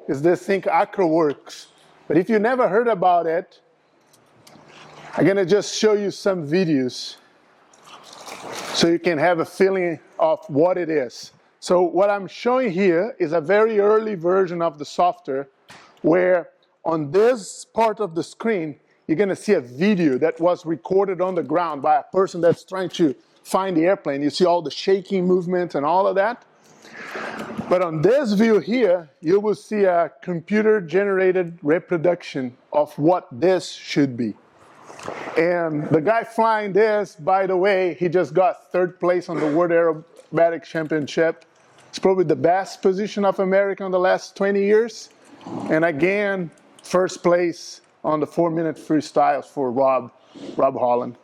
is this thing Acrowrx. But if you never heard about it, I'm gonna just show you some videos so you can have a feeling of what it is. So what I'm showing here is a very early version of the software where on this part of the screen, you're gonna see a video that was recorded on the ground by a person that's trying to find the airplane. You see all the shaking movement and all of that. But on this view here, you will see a computer-generated reproduction of what this should be. And the guy flying this, by the way, he just got third place on the World Aerobatic Championship. It's probably the best position of America in the last 20 years. And again, first place on the 4-minute freestyles for Rob Holland.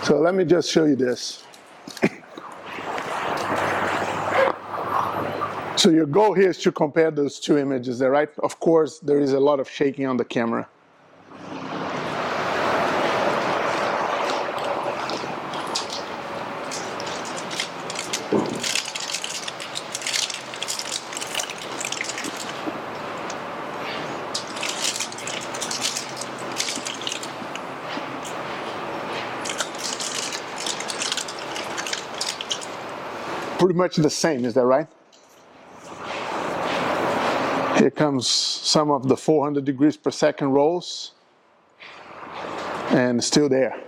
So let me just show you this. So your goal here is to compare those two images there, right? Of course, there is a lot of shaking on the camera. Pretty much the same, is that right? Here comes some of the 400 degrees per second rolls, and still there,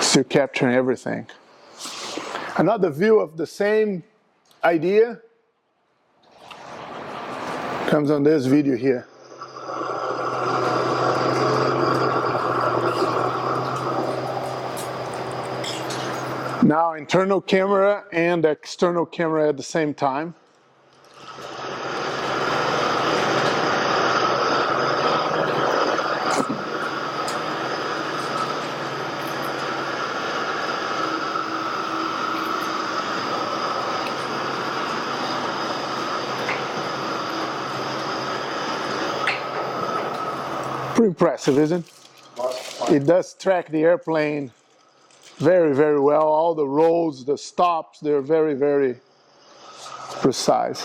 still capturing everything. Another view of the same idea comes on this video here. Now internal camera and external camera at the same time. Pretty impressive, isn't it? It does track the airplane very, very well. All the rolls, the stops, they're very, very precise.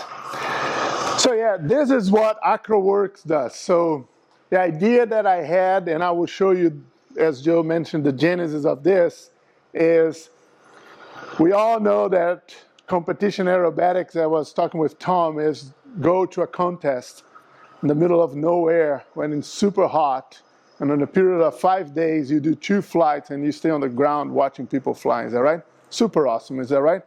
So yeah, this is what Acrowrx does. So the idea that I had, and I will show you, as Joe mentioned, the genesis of this, is we all know that competition aerobatics, I was talking with Tom, is go to a contest in the middle of nowhere when it's super hot, and in a period of 5 days, you do 2 flights and you stay on the ground watching people fly. Is that right? Super awesome, is that right?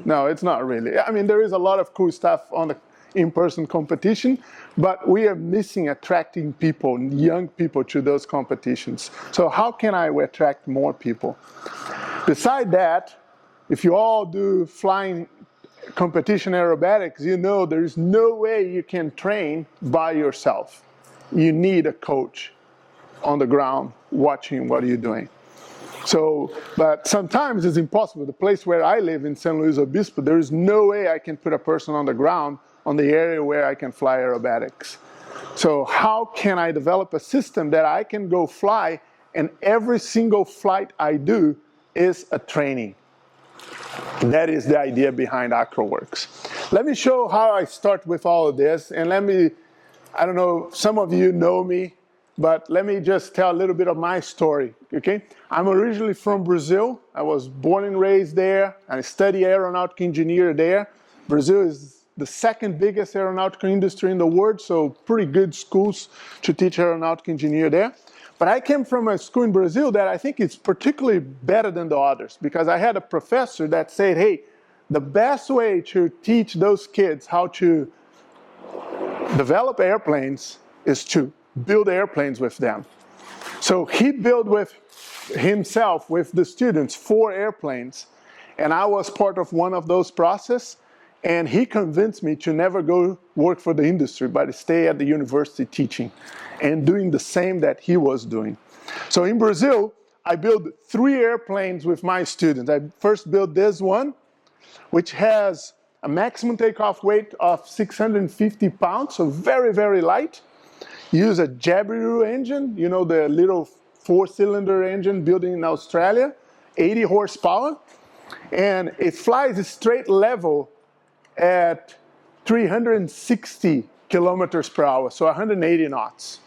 No, it's not really. I mean, there is a lot of cool stuff on the in-person competition, but we are missing attracting people, young people, to those competitions. So how can I attract more people? Beside that, if you all do flying competition aerobatics, you know there is no way you can train by yourself. You need a coach on the ground watching what you're doing. So, but sometimes it's impossible. The place where I live in San Luis Obispo, there is no way I can put a person on the ground on the area where I can fly aerobatics. So how can I develop a system that I can go fly, and every single flight I do is a training? That is the idea behind Acrowrx. Let me show how I start with all of this, and I don't know, some of you know me, but let me just tell a little bit of my story, okay? I'm originally from Brazil. I was born and raised there. I studied aeronautical engineer there. Brazil is the second biggest aeronautical industry in the world, so pretty good schools to teach aeronautical engineer there. But I came from a school in Brazil that I think is particularly better than the others, because I had a professor that said, hey, the best way to teach those kids how to develop airplanes is to build airplanes with them. So he built with himself, with the students, 4 airplanes, and I was part of one of those processes, and he convinced me to never go work for the industry, but stay at the university teaching and doing the same that he was doing. So in Brazil, I built 3 airplanes with my students. I first built this one, which has a maximum takeoff weight of 650 pounds, so very, very light. Use a Jabiru engine, you know, the little 4-cylinder engine built in Australia, 80 horsepower, and it flies straight level at 360 kilometers per hour, so 180 knots.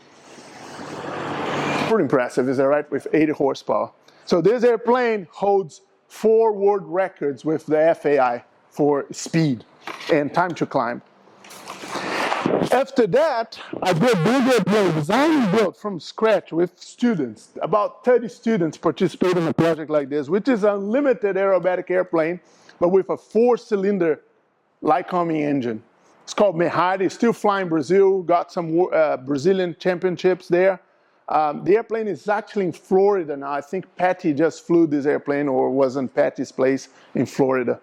Pretty impressive, is that right, with 80 horsepower. So this airplane holds 4 world records with the FAI for speed and time to climb. After that, I built this airplane, designed and built from scratch with students. About 30 students participate in a project like this, which is an unlimited aerobatic airplane, but with a 4-cylinder Lycoming engine. It's called Mehari, still flying Brazil, got some Brazilian championships there. The airplane is actually in Florida now. I think Patty just flew this airplane, or was in Patty's place in Florida.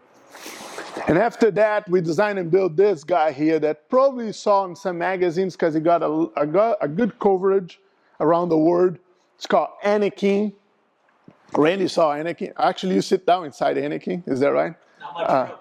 And after that, we designed and built this guy here that probably you saw in some magazines because he got a good coverage around the world. It's called Anakin. Randy saw Anakin. Actually, you sit down inside Anakin, is that right? Not much room.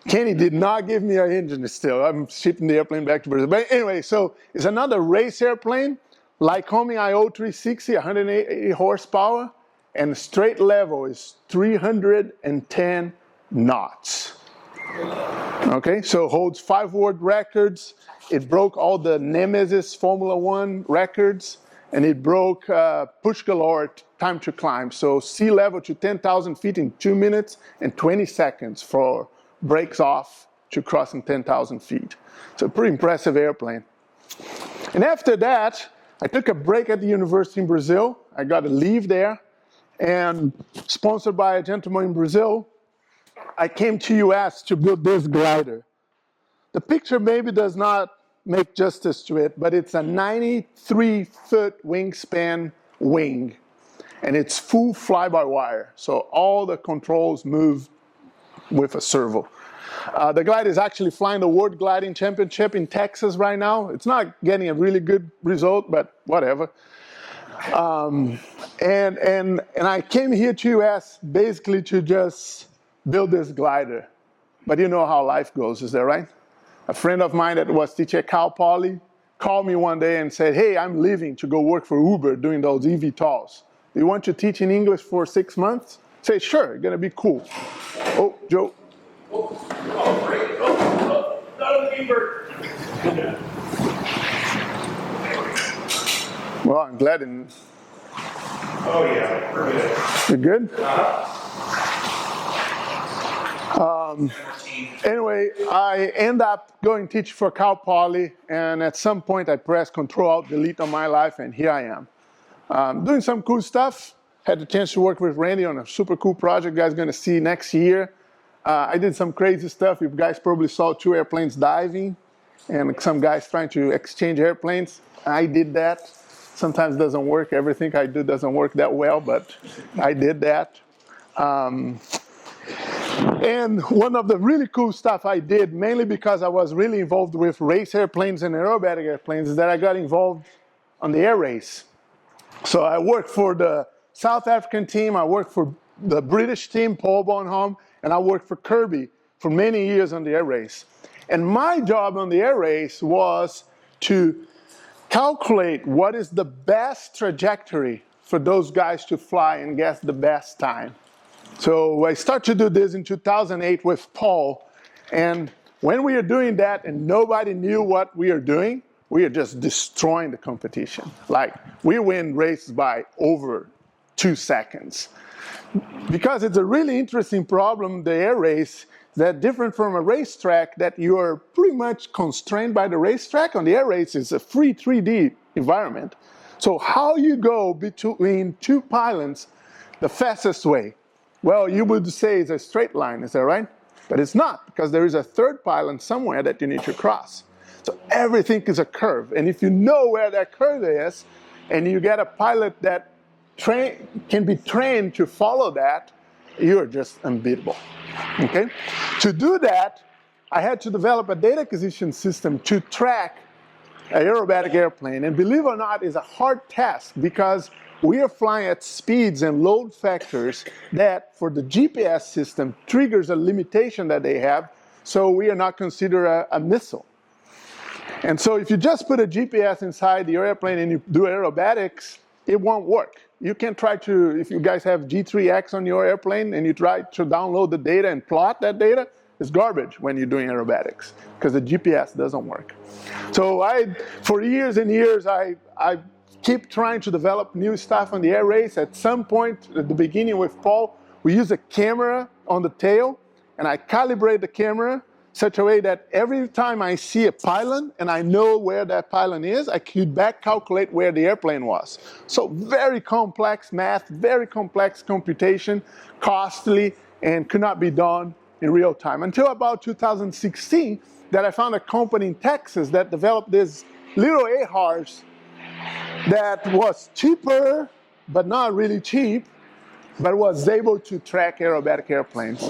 Kenny did not give me an engine still. I'm shipping the airplane back to Brazil. But anyway, so it's another race airplane, Lycoming IO 360, 180 horsepower, and straight level is 310 knots. Okay, so holds 5 world records. It broke all the Nemesis Formula One records, and it broke push galore time to climb. So sea level to 10,000 feet in 2 minutes and 20 seconds for breaks off to crossing 10,000 feet. So pretty impressive airplane. And after that, I took a break at the university in Brazil. I got to leave there, and sponsored by a gentleman in Brazil, I came to US to build this glider. The picture maybe does not make justice to it, but it's a 93-foot wingspan wing, and it's full fly-by-wire. So all the controls move with a servo. The glider is actually flying the World Gliding Championship in Texas right now. It's not getting a really good result, but whatever. And I came here to US basically to just build this glider. But you know how life goes, is that right? A friend of mine that was teaching at Cal Poly called me one day and said, hey, I'm leaving to go work for Uber doing those eVTOLs. Do you want to teach in English for 6 months? I say, sure, it's gonna be cool. Oh, Joe. Oh, great. Oh, not a beaver. Well, I'm glad. Oh, yeah, we're good. You're good? Anyway, I end up going teach for Cal Poly, and at some point I pressed Control-Alt-Delete on my life, and here I am. Doing some cool stuff. Had the chance to work with Randy on a super cool project you guys are going to see next year. I did some crazy stuff. You guys probably saw 2 airplanes diving and some guys trying to exchange airplanes. I did that. Sometimes it doesn't work. Everything I do doesn't work that well, but I did that. And one of the really cool stuff I did, mainly because I was really involved with race airplanes and aerobatic airplanes, is that I got involved on the air race. So I worked for the South African team, I worked for the British team, Paul Bonhomme, and I worked for Kirby for many years on the air race. And my job on the air race was to calculate what is the best trajectory for those guys to fly and guess the best time. So I started to do this in 2008 with Paul, and when we are doing that and nobody knew what we are doing, we are just destroying the competition. Like, we win races by over 2 seconds. Because it's a really interesting problem, the air race, that different from a racetrack that you are pretty much constrained by the racetrack. On the air race, it's a free 3D environment. So how you go between 2 pylons the fastest way? Well, you would say it's a straight line, is that right? But it's not, because there is a 3rd pylon somewhere that you need to cross. So everything is a curve. And if you know where that curve is, and you get a pilot that can be trained to follow that, you're just unbeatable. Okay? To do that, I had to develop a data acquisition system to track an aerobatic airplane. And believe it or not, it's a hard task because we are flying at speeds and load factors that, for the GPS system, triggers a limitation that they have, so we are not considered a missile. And so if you just put a GPS inside the airplane and you do aerobatics, it won't work. You can try to, if you guys have G3X on your airplane and you try to download the data and plot that data, is garbage when you're doing aerobatics because the GPS doesn't work. So for years and years, I keep trying to develop new stuff on the air race. At some point at the beginning with Paul, we use a camera on the tail, and I calibrate the camera such a way that every time I see a pylon and I know where that pylon is, I could back calculate where the airplane was. So very complex math, very complex computation, costly, and could not be done in real time. Until about 2016, that I found a company in Texas that developed this little AHRS that was cheaper, but not really cheap, but was able to track aerobatic airplanes.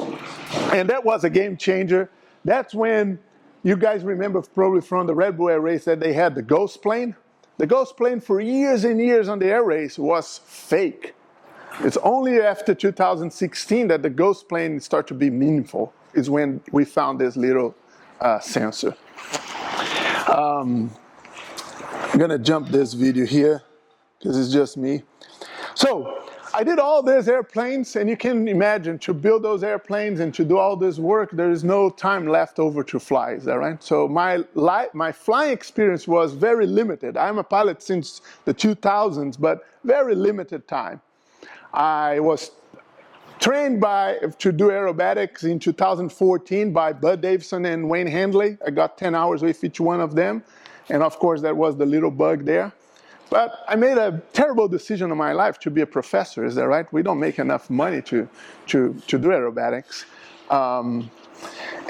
And that was a game changer. That's when you guys remember probably from the Red Bull Air Race that they had the Ghost plane. The Ghost plane for years and years on the air race was fake. It's only after 2016 that the Ghost plane started to be meaningful, is when we found this little sensor. I'm gonna jump this video here because it's just me. So I did all these airplanes, and you can imagine to build those airplanes and to do all this work, there is no time left over to fly, is that right? So my flying experience was very limited. I'm a pilot since the 2000s, but very limited time. I was trained to do aerobatics in 2014 by Bud Davison and Wayne Handley. I got 10 hours with each one of them. And of course, that was the little bug there. But I made a terrible decision in my life to be a professor, is that right? We don't make enough money to do aerobatics,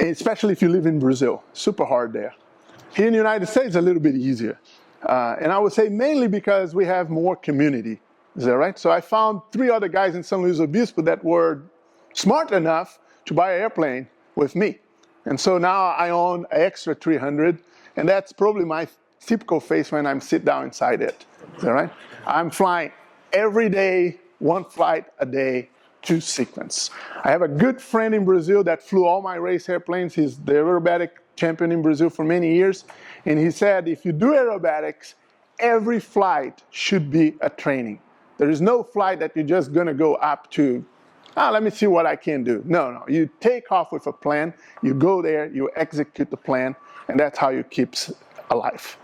especially if you live in Brazil. Super hard there. Here in the United States, a little bit easier. And I would say mainly because we have more community, is that right? So I found 3 other guys in San Luis Obispo that were smart enough to buy an airplane with me. And so now I own an extra 300, and that's probably my typical face when I'm sit down inside it. Is that right? I'm flying every day, 1 flight a day, 2 sequence. I have a good friend in Brazil that flew all my race airplanes. He's the aerobatic champion in Brazil for many years. And he said, if you do aerobatics, every flight should be a training. There is no flight that you're just gonna go up to, let me see what I can do. No, you take off with a plan, you go there, you execute the plan, and that's how you keep alive.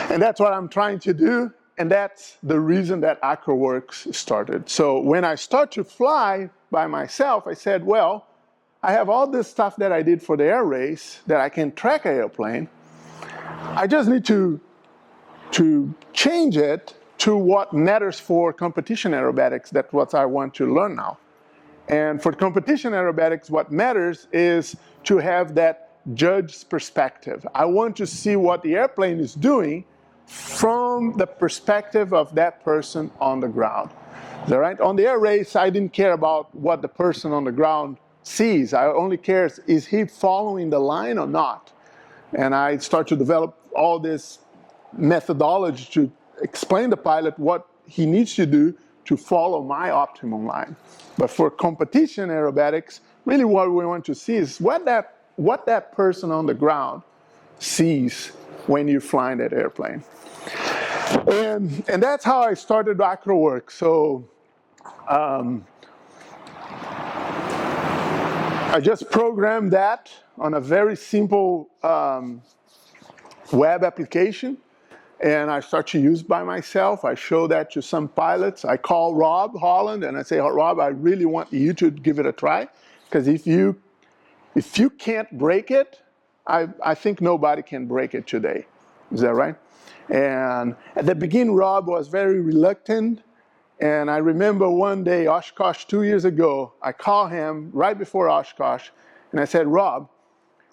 And that's what I'm trying to do, and that's the reason that Acrowrx started. So when I start to fly by myself, I said, well, I have all this stuff that I did for the air race that I can track an airplane. I just need to change it to what matters for competition aerobatics. That's what I want to learn now. And for competition aerobatics, what matters is to have that judge's perspective. I want to see what the airplane is doing from the perspective of that person on the ground. Is that right? On the air race, I didn't care about what the person on the ground sees. I only care, is he following the line or not? And I start to develop all this methodology to explain the pilot what he needs to do to follow my optimum line. But for competition aerobatics, really what we want to see is what that person on the ground sees when you're flying that airplane. And that's how I started Acrowrx. So I just programmed that on a very simple web application, and I start to use by myself. I show that to some pilots. I call Rob Holland and I say, Rob, I really want you to give it a try, because if you can't break it, I think nobody can break it today. Is that right? And at the beginning, Rob was very reluctant. And I remember one day, Oshkosh 2 years ago, I called him right before Oshkosh, and I said, Rob,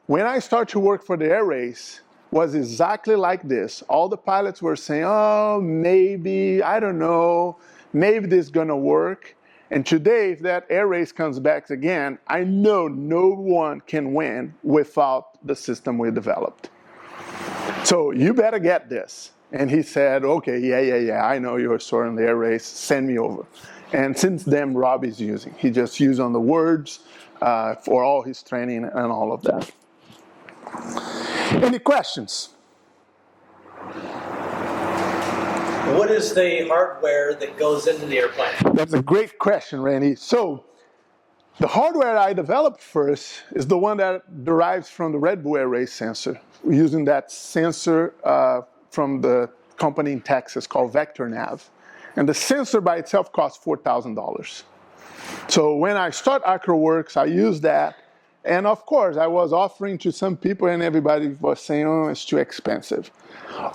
when I start to work for the air race, was exactly like this. All the pilots were saying, oh, maybe, I don't know, maybe this is gonna work. And today, if that air race comes back again, I know no one can win without the system we developed. So you better get this. And he said, okay, yeah, I know you're sorting the air race, send me over. And since then, Rob is using. He just used on the words for all his training and all of that. Any questions? What is the hardware that goes into the airplane? That's a great question, Randy. So The hardware I developed first is the one that derives from the Red Bull Air Race sensor. We're using that sensor from the company in Texas called VectorNav. And the sensor by itself costs $4,000. So when I start Acrowrx, I use that. And of course, I was offering to some people and everybody was saying, oh, it's too expensive.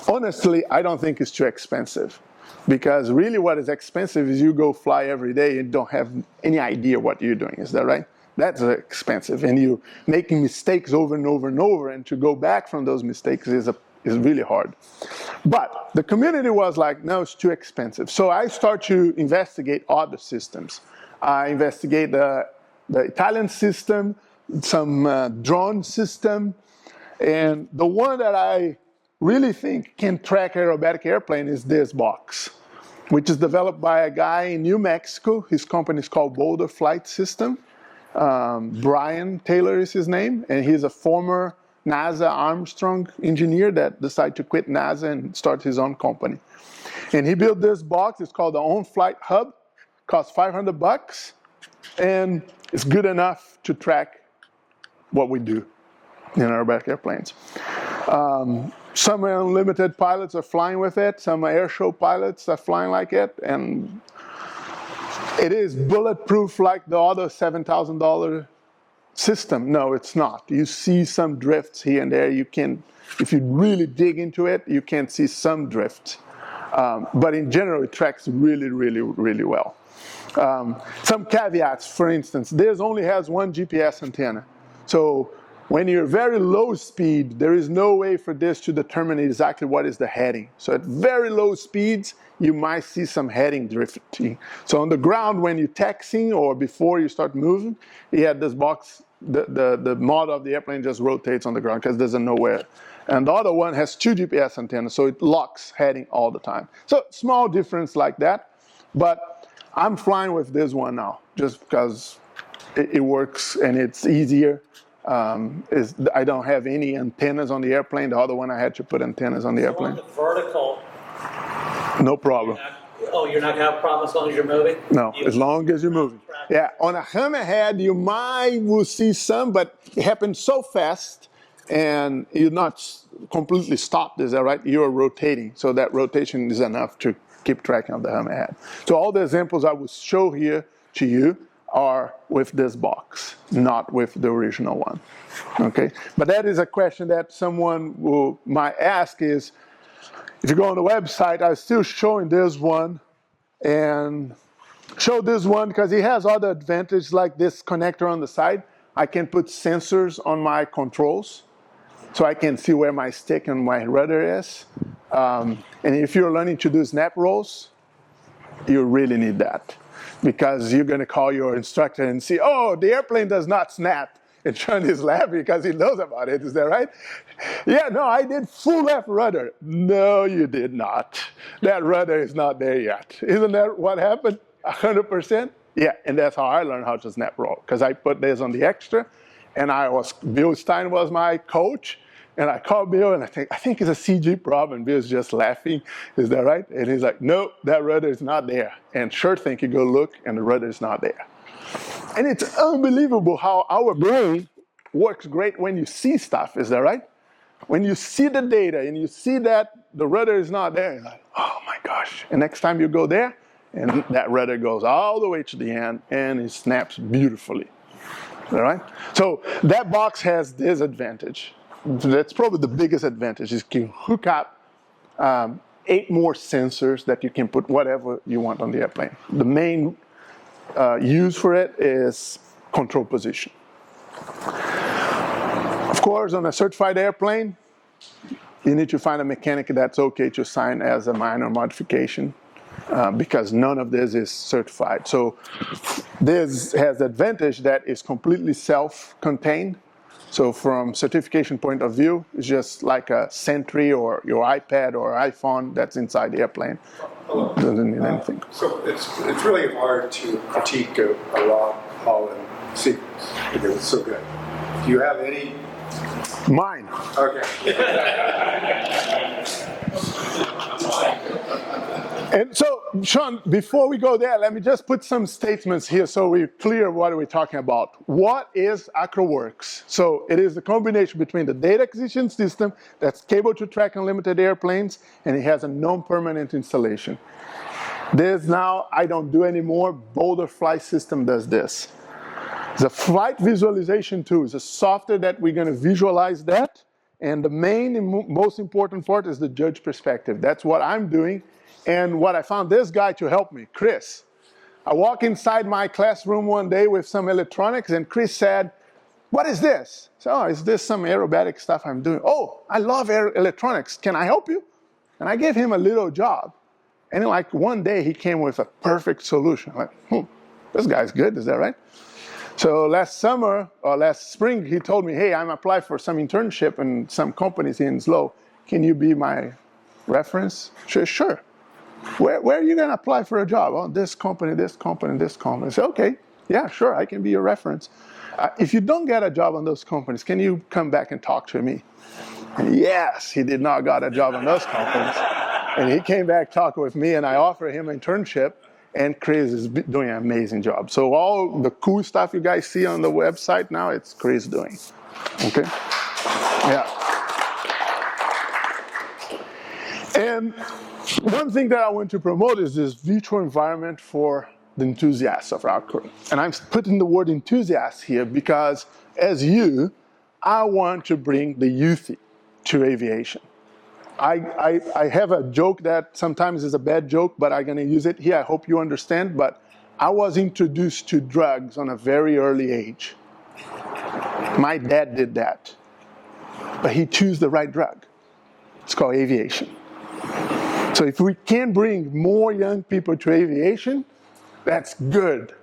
Honestly, I don't think it's too expensive. Because really what is expensive is you go fly every day and don't have any idea what you're doing. Is that right? That's expensive. And you're making mistakes over and over and over. And to go back from those mistakes is really hard. But the community was like, no, it's too expensive. So I start to investigate other systems. I investigate the Italian system, some drone system. And the one that I really think can track aerobatic airplane is this box, which is developed by a guy in New Mexico. His company is called Boulder Flight System. Brian Taylor is his name, and he's a former NASA Armstrong engineer that decided to quit NASA and start his own company. And he built this box. It's called the On-Flight Hub. Costs $500, and it's good enough to track what we do in aerobatic airplanes. Some unlimited pilots are flying with it. Some air show pilots are flying like it, and it is bulletproof like the other $7,000 system. No, it's not. You see some drifts here and there. You can, if you really dig into it, you can see some drift. But in general, it tracks really, really, really well. Some caveats, for instance, this only has one GPS antenna. So when you're very low speed, there is no way for this to determine exactly what is the heading. So at very low speeds, you might see some heading drifting. So on the ground, when you're taxiing or before you start moving, this box, the model of the airplane just rotates on the ground because it doesn't know where. And the other one has two GPS antennas, so it locks heading all the time. So small difference like that, but I'm flying with this one now, just because it works and it's easier. I don't have any antennas on the airplane. The other one, I had to put antennas on the airplane. On the vertical. No problem. You're not going to have a problem as long as you're moving? No, as long as you're moving. Yeah, on a hammerhead, you will see some, but it happens so fast, and you're not completely stopped, is that right? You're rotating, so that rotation is enough to keep tracking of the hammerhead. So all the examples I will show here to you are with this box, not with the original one. Okay, but that is a question that someone might ask is, if you go on the website, I'm still showing this one, and show this one because it has other advantages like this connector on the side. I can put sensors on my controls, so I can see where my stick and my rudder is. And if you're learning to do snap rolls, you really need that, because you're going to call your instructor and see, oh, the airplane does not snap. And Sean is laughing because he knows about it. Is that right? Yeah, no, I did full left rudder. No, you did not. That rudder is not there yet. Isn't that what happened? 100%? Yeah, and that's how I learned how to snap roll, because I put this on the extra, and Bill Stein was my coach, and I called Bill, and I think it's a CG problem. Bill's just laughing. Is that right? And he's like, no, that rudder is not there. And sure thing, you go look, and the rudder is not there. And it's unbelievable how our brain works great when you see stuff. Is that right? When you see the data, and you see that the rudder is not there, you're like, oh my gosh. And next time you go there, and that rudder goes all the way to the end, and it snaps beautifully. All right? So that box has this advantage. That's probably the biggest advantage, is you can hook up 8 more sensors that you can put whatever you want on the airplane. The main use for it is control position. Of course, on a certified airplane, you need to find a mechanic that's okay to sign as a minor modification, because none of this is certified. So this has the advantage that it's completely self-contained. So from certification point of view, it's just like a Sentry or your iPad or iPhone that's inside the airplane. Doesn't need anything. So it's really hard to critique a Rob Holland sequence because it's so good. Do you have any? Mine. Okay. And so, Sean, before we go there, let me just put some statements here so we're clear what we're talking about. What is Acrowrx? So it is a combination between the data acquisition system that's capable to track unlimited airplanes, and it has a non-permanent installation. This now I don't do anymore. Boulder Flight System does this. The flight visualization tool is a software that we're going to visualize that. And the main and most important part is the judge perspective. That's what I'm doing. And what I found this guy to help me, Chris. I walk inside my classroom one day with some electronics, and Chris said, "What is this?" So, "Oh, is this some aerobatic stuff I'm doing?" "Oh, I love electronics. Can I help you?" And I gave him a little job. And like one day he came with a perfect solution. I'm like, this guy's good, is that right? So last summer, or last spring, he told me, "Hey, I'm applying for some internship in some companies in SLO. Can you be my reference?" Sure. Where are you going to apply for a job? "Oh, this company, this company, this company." I said, "Okay, yeah, sure, I can be your reference. If you don't get a job on those companies, can you come back and talk to me?" And yes, he did not get a job on those companies. And he came back talking with me, and I offered him an internship, and Chris is doing an amazing job. So all the cool stuff you guys see on the website now, it's Chris doing. Okay? Yeah. And one thing that I want to promote is this virtual environment for the enthusiasts of our crew. And I'm putting the word enthusiast here because, as you, I want to bring the youth to aviation. I have a joke that sometimes is a bad joke, but I'm going to use it here. I hope you understand. But I was introduced to drugs on a very early age. My dad did that. But he chose the right drug. It's called aviation. So if we can bring more young people to aviation, that's good.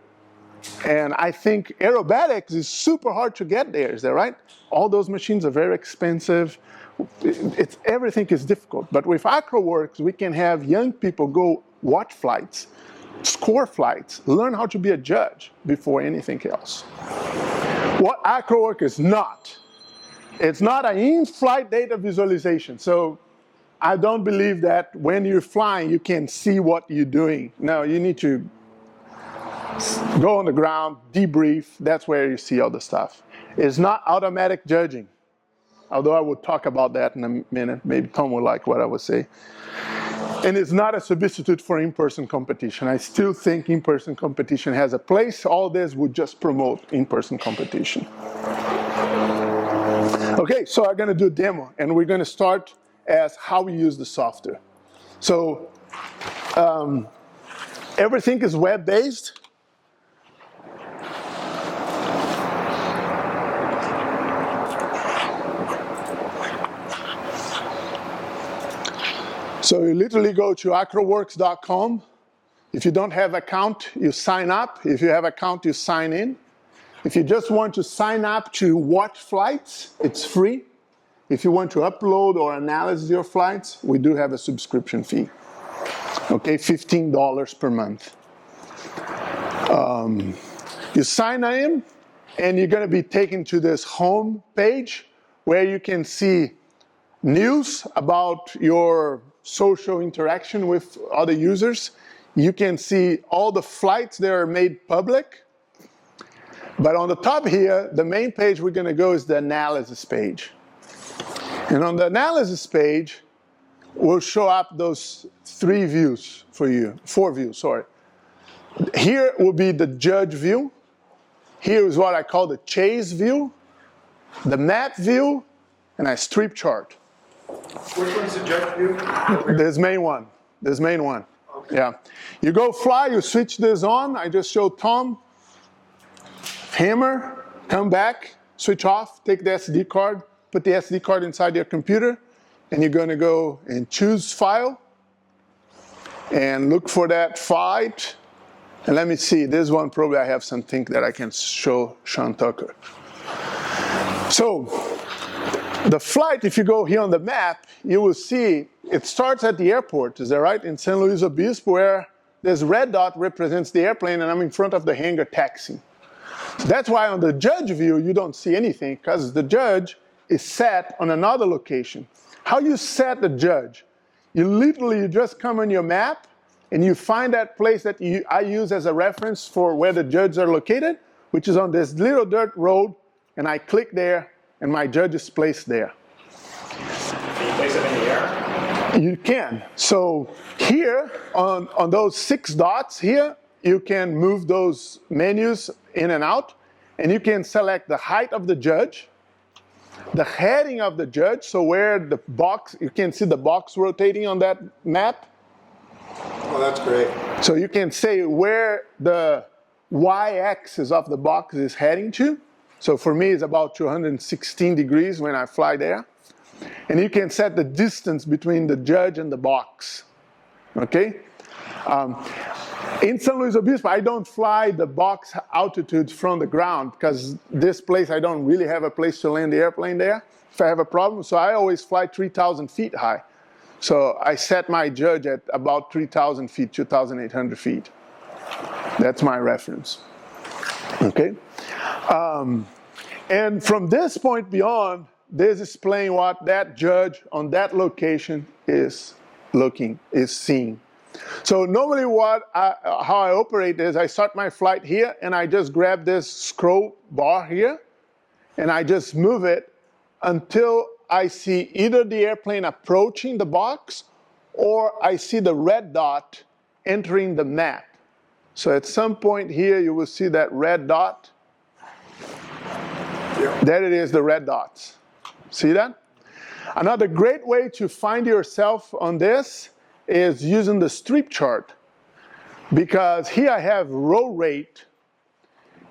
And I think aerobatics is super hard to get there, is that right? All those machines are very expensive. Everything is difficult. But with Acrowrx, we can have young people go watch flights, score flights, learn how to be a judge before anything else. What Acrowrx is not, it's not an in-flight data visualization. So I don't believe that when you're flying, you can see what you're doing. No, you need to go on the ground, debrief. That's where you see all the stuff. It's not automatic judging. Although I will talk about that in a minute. Maybe Tom will like what I will say. And it's not a substitute for in-person competition. I still think in-person competition has a place. All this would just promote in-person competition. Okay, so I'm going to do a demo. And we're going to start as how we use the software. So everything is web-based. So you literally go to acrowrx.com. If you don't have an account, you sign up. If you have an account, you sign in. If you just want to sign up to watch flights, it's free. If you want to upload or analyze your flights, we do have a subscription fee. Okay, $15 per month. You sign in, and you're going to be taken to this home page where you can see news about your social interaction with other users. You can see all the flights that are made public. But on the top here, the main page we're going to go is the analysis page. And on the analysis page, we'll show up those four views. Here will be the judge view. Here is what I call the chase view, the map view, and a strip chart. Which one's the judge view? This main one. Okay. Yeah. You go fly, you switch this on. I just showed Tom. Hammer, come back, switch off, take the SD card, put the SD card inside your computer, and you're going to go and choose file and look for that flight. And let me see, this one probably I have something that I can show Sean Tucker. So the flight, if you go here on the map, you will see it starts at the airport, is that right? In San Luis Obispo, where this red dot represents the airplane, and I'm in front of the hangar taxiing. So that's why on the judge view, you don't see anything, because the judge is set on another location. How you set the judge? You just come on your map, and you find that place that I use as a reference for where the judges are located, which is on this little dirt road, and I click there, and my judge is placed there. Can you place them in the air? You can. So here, on those 6 dots here, you can move those menus in and out, and you can select the height of the judge, the heading of the judge, so where the box, you can see the box rotating on that map. Oh, that's great. So you can say where the y-axis of the box is heading to. So for me, it's about 216 degrees when I fly there. And you can set the distance between the judge and the box. Okay? In San Luis Obispo, I don't fly the box altitudes from the ground because this place, I don't really have a place to land the airplane there if I have a problem. So I always fly 3,000 feet high. So I set my judge at about 3,000 feet, 2,800 feet. That's my reference. Okay? And from this point beyond, this is displaying what that judge on that location is seeing. So normally how I operate is I start my flight here and I just grab this scroll bar here and I just move it until I see either the airplane approaching the box or I see the red dot entering the map. So at some point here you will see that red dot. Yeah. There it is, the red dots. See that? Another great way to find yourself on this is using the strip chart, because here I have roll rate,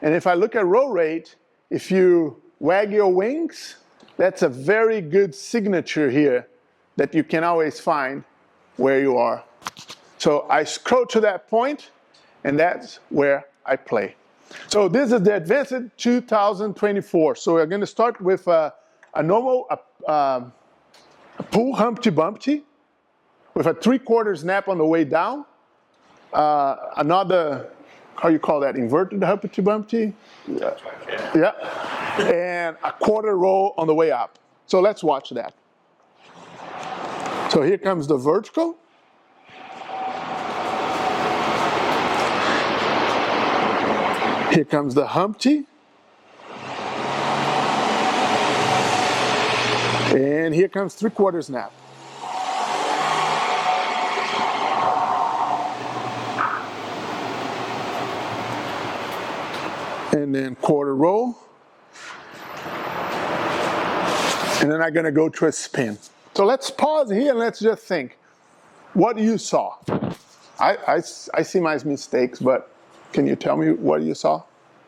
and if I look at roll rate, if you wag your wings, that's a very good signature here that you can always find where you are. So I scroll to that point, and that's where I play. So this is the Advanced 2024. So we're going to start with a normal pull Humpty Bumpty with a 3/4 snap on the way down. Another, how you call that, inverted Humpty Bumpty? Yeah. And a 1/4 roll on the way up. So let's watch that. So here comes the vertical. Here comes the Humpty. And here comes 3/4 snap. And then 1/4 roll. And then I'm going to go to a spin. So let's pause here and let's just think. What you saw? I see my mistakes, but can you tell me what you saw?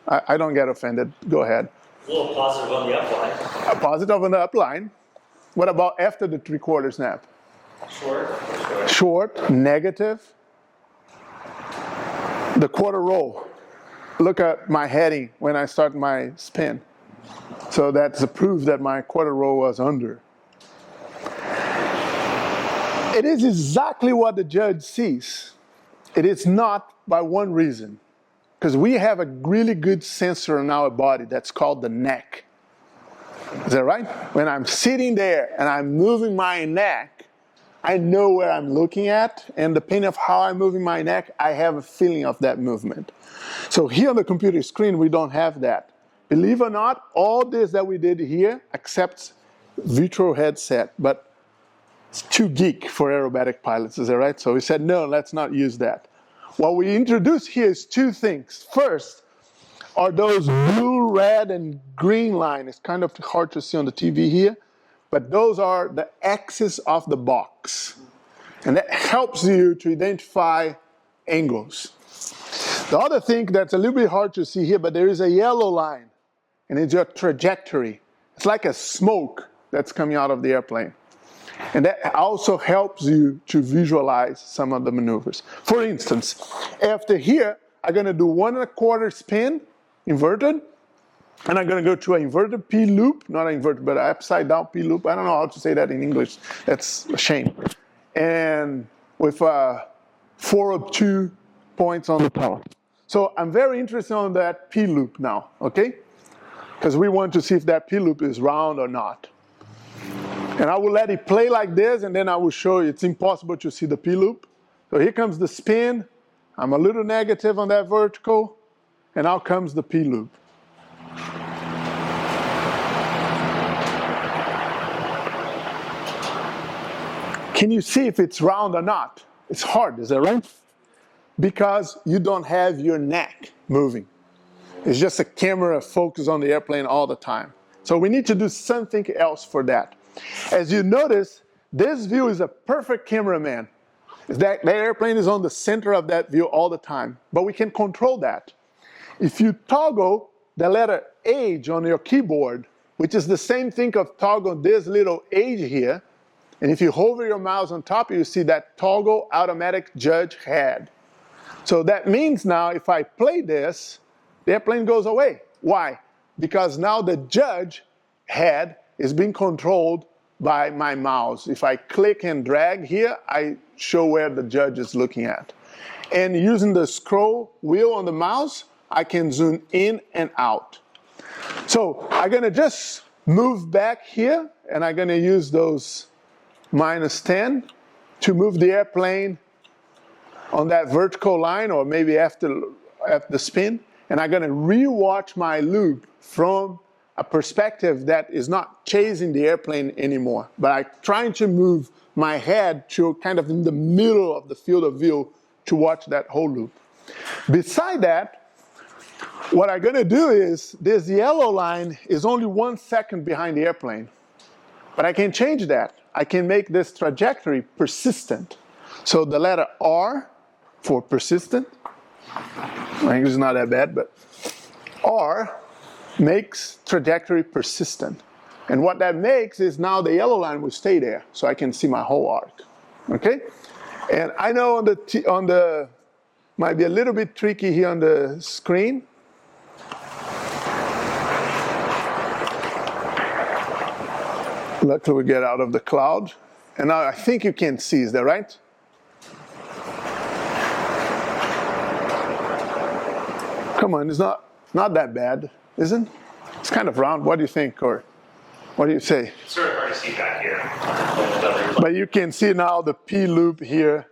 I don't get offended. Go ahead. A little positive on the upline. A positive on the upline. What about after the 3/4 snap? Short. Short, negative. The 1/4 roll. Look at my heading when I start my spin. So that's a proof that my 1/4 roll was under. It is exactly what the judge sees. It is not by one reason. Because we have a really good sensor in our body that's called the neck. Is that right? When I'm sitting there and I'm moving my neck, I know where I'm looking at, and depending on how I'm moving my neck, I have a feeling of that movement. So here on the computer screen, we don't have that. Believe it or not, all this that we did here accepts virtual headset, but it's too geek for aerobatic pilots, is that right? So we said, no, let's not use that. What we introduce here is 2 things. First are those blue, red, and green lines. It's kind of hard to see on the TV here, but those are the axis of the box. And that helps you to identify angles. The other thing that's a little bit hard to see here, but there is a yellow line, and it's your trajectory. It's like a smoke that's coming out of the airplane. And that also helps you to visualize some of the maneuvers. For instance, after here, I'm going to do 1 1/4 spin, inverted, and I'm going to go to an inverted P loop, not an inverted, but an upside down P loop. I don't know how to say that in English. That's a shame. And with 402 points on the power. So I'm very interested on that P loop now, okay? Because we want to see if that P loop is round or not. And I will let it play like this, and then I will show you. It's impossible to see the P loop, So here comes the spin. I'm a little negative on that vertical, and out comes the P loop. Can you see if it's round or not? It's hard, is that right? Because you don't have your neck moving. It's just a camera focused on the airplane all the time. So we need to do something else for that. As you notice, this view is a perfect cameraman. The airplane is on the center of that view all the time, but we can control that. If you toggle the letter H on your keyboard, which is the same thing of toggle this little H here, and if you hover your mouse on top, you see that toggle automatic judge head. So that means now if I play this, the airplane goes away. Why? Because now the judge head is being controlled by my mouse. If I click and drag here, I show where the judge is looking at. And using the scroll wheel on the mouse, I can zoom in and out. So I'm gonna just move back here, and I'm gonna use those -10 to move the airplane on that vertical line, or maybe after the spin, and I'm gonna re-watch my loop from a perspective that is not chasing the airplane anymore, but I'm trying to move my head to kind of in the middle of the field of view to watch that whole loop. Beside that, what I'm gonna do is, this yellow line is only 1 second behind the airplane, but I can change that. I can make this trajectory persistent. So the letter R for persistent, my English is not that bad, but R makes trajectory persistent. And what that makes is now the yellow line will stay there, so I can see my whole arc, okay? And I know on the might be a little bit tricky here on the screen. Luckily we get out of the cloud. And now I think you can see, is that right? Come on, it's not that bad, isn't it? It's kind of round. What do you think, or what do you say? It's sort of hard to see back here. But you can see now the P loop here,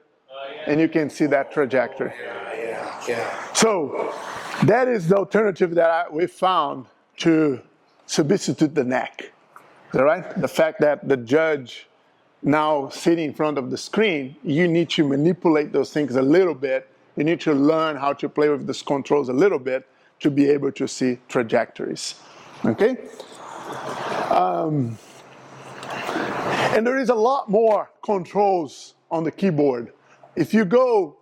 and you can see that trajectory. Yeah. So that is the alternative that we found to substitute the neck. Is that right? The fact that the judge now sitting in front of the screen, you need to manipulate those things a little bit. You need to learn how to play with these controls a little bit to be able to see trajectories, okay? And there is a lot more controls on the keyboard. If you go,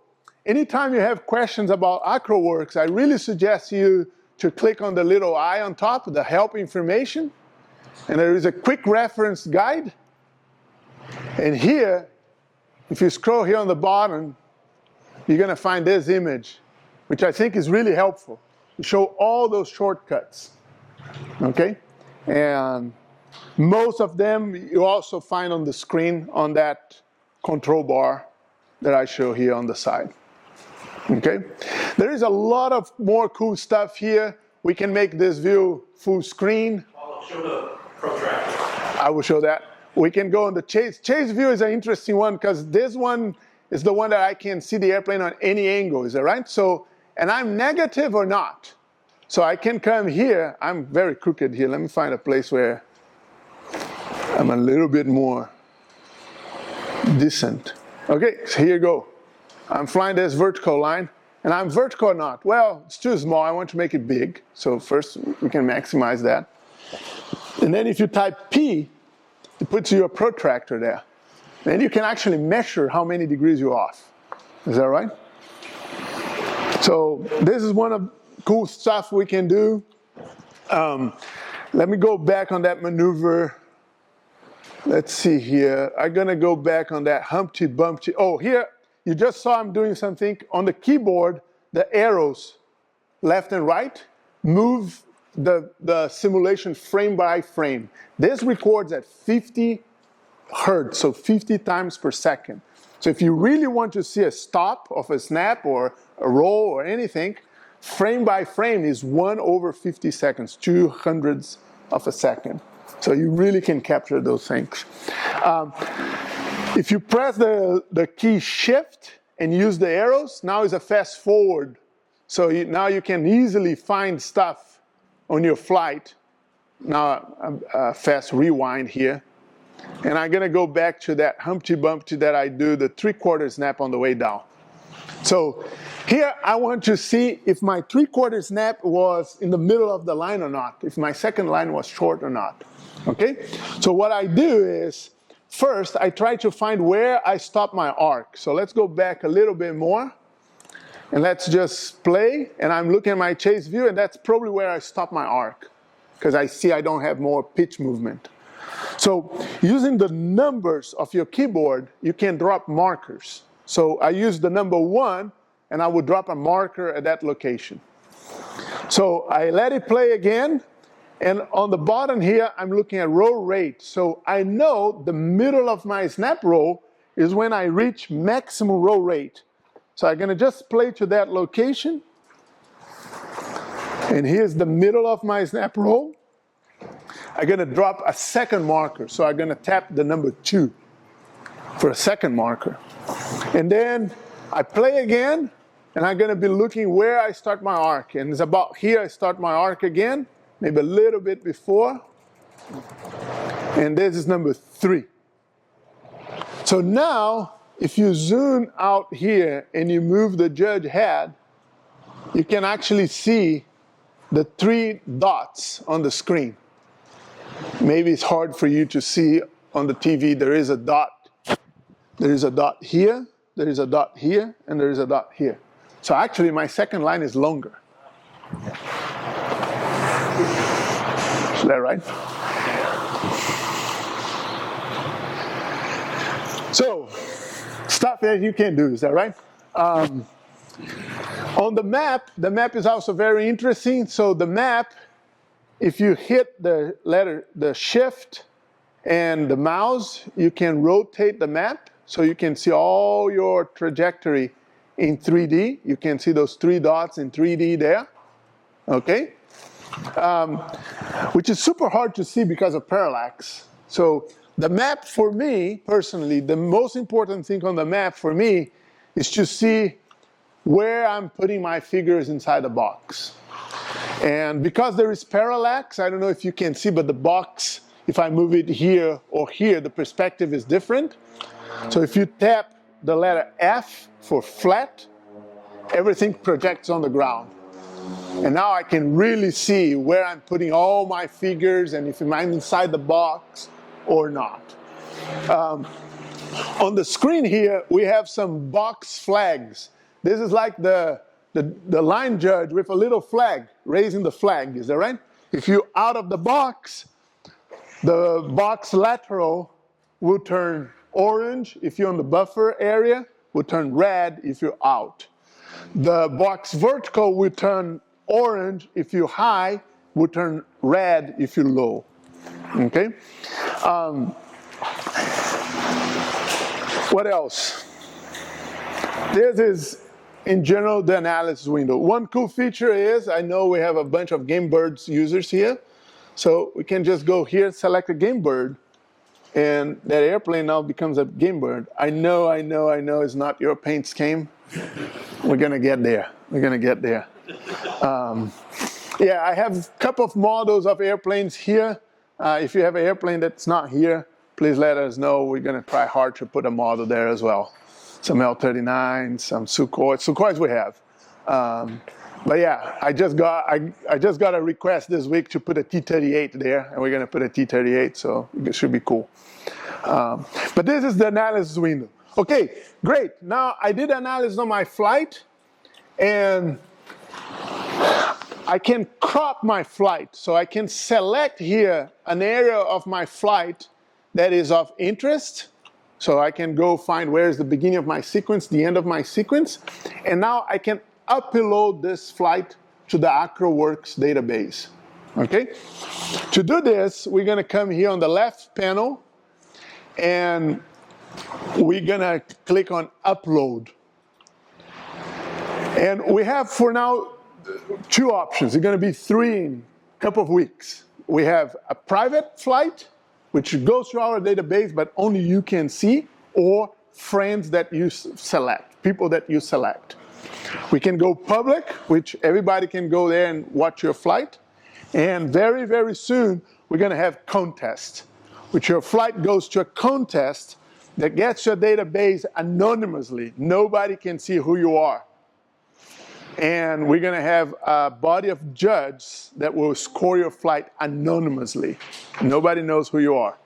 anytime you have questions about Acrowrx, I really suggest you to click on the little eye on top, the help information, and there is a quick reference guide. And here, if you scroll here on the bottom, you're gonna find this image, which I think is really helpful. To show all those shortcuts, okay? And most of them you also find on the screen on that control bar that I show here on the side, okay? There is a lot of more cool stuff here. We can make this view full screen. I'll show the protractor. I will show that. We can go on the chase. Chase view is an interesting one because this one is the one that I can see the airplane on any angle, is that right? So, and I'm negative or not. So I can come here. I'm very crooked here. Let me find a place where I'm a little bit more decent. Okay, so here you go. I'm flying this vertical line, and I'm vertical or not? Well, it's too small. I want to make it big. So first we can maximize that. And then if you type P, it puts you a protractor there. Then you can actually measure how many degrees you're off. Is that right? So this is one of the cool stuff we can do. Let me go back on that maneuver. Let's see here. I'm gonna go back on that Humpty Bumpty. Oh, here, you just saw I'm doing something. On the keyboard, the arrows, left and right, move the simulation frame by frame. This records at 50 hertz, so 50 times per second. So if you really want to see a stop of a snap or a roll or anything, frame by frame is 1/50 seconds, 200ths of a second. So you really can capture those things. If you press the key Shift and use the arrows, now is a fast forward. So now you can easily find stuff on your flight. Now a fast rewind here. And I'm gonna go back to that Humpty Bumpty that I do, the 3/4 snap on the way down. So here I want to see if my 3/4 snap was in the middle of the line or not, if my second line was short or not, okay? So what I do is, first I try to find where I stop my arc. So let's go back a little bit more, and let's just play, and I'm looking at my chase view, and that's probably where I stop my arc, because I see I don't have more pitch movement. So using the numbers of your keyboard, you can drop markers. So I use the number 1, and I would drop a marker at that location. So I let it play again, and on the bottom here, I'm looking at roll rate. So I know the middle of my snap roll is when I reach maximum roll rate. So I'm gonna just play to that location, and here's the middle of my snap roll. I'm gonna drop a second marker, so I'm gonna tap the number 2 for a second marker. And then I play again, and I'm gonna be looking where I start my arc. And it's about here I start my arc again, maybe a little bit before. And this is number 3. So now, if you zoom out here and you move the judge head, you can actually see the 3 dots on the screen. Maybe it's hard for you to see on the TV. There is a dot. There is a dot here, there is a dot here, and there is a dot here. So actually my second line is longer. Is that right? So, stuff that you can do, is that right? On the map is also very interesting. So the map, if you hit the shift and the mouse, you can rotate the map, so you can see all your trajectory in 3D. You can see those 3 dots in 3D there, okay? Which is super hard to see because of parallax. So the map for me, personally, the most important thing on the map for me is to see where I'm putting my figures inside the box. And because there is parallax, I don't know if you can see, but the box, if I move it here or here, the perspective is different. So if you tap the letter F for flat, everything projects on the ground. And now I can really see where I'm putting all my figures and if I'm inside the box or not. On the screen here, we have some box flags. This is like the line judge with a little flag, raising the flag, is that right? If you're out of the box lateral will turn orange if you're on the buffer area, will turn red if you're out. The box vertical will turn orange if you're high, will turn red if you're low, okay? What else? This is, in general, the analysis window. One cool feature is, I know we have a bunch of GameBird users here, so we can just go here, select a GameBird, and that airplane now becomes a GameBird. I know it's not your paint scheme. We're gonna get there. Yeah, I have a couple of models of airplanes here. If you have an airplane that's not here, please let us know. We're gonna try hard to put a model there as well. Some L-39, some Sukhois we have. But yeah, I just got a request this week to put a T-38 there, and we're gonna put a T-38, so it should be cool. But this is the analysis window. Okay, great. Now I did analysis on my flight, and I can crop my flight. So I can select here an area of my flight that is of interest. So I can go find where is the beginning of my sequence, the end of my sequence. And now I can upload this flight to the Acrowrx database, okay? To do this, we're gonna come here on the left panel, and we're gonna click on Upload. And we have, for now, 2 options. It's gonna be 3 in a couple of weeks. We have a private flight, which goes to our database, but only you can see, or friends that you select, people that you select. We can go public, which everybody can go there and watch your flight. And very, very soon, we're going to have contests, which your flight goes to a contest that gets your database anonymously. Nobody can see who you are. And we're going to have a body of judges that will score your flight anonymously. Nobody knows who you are.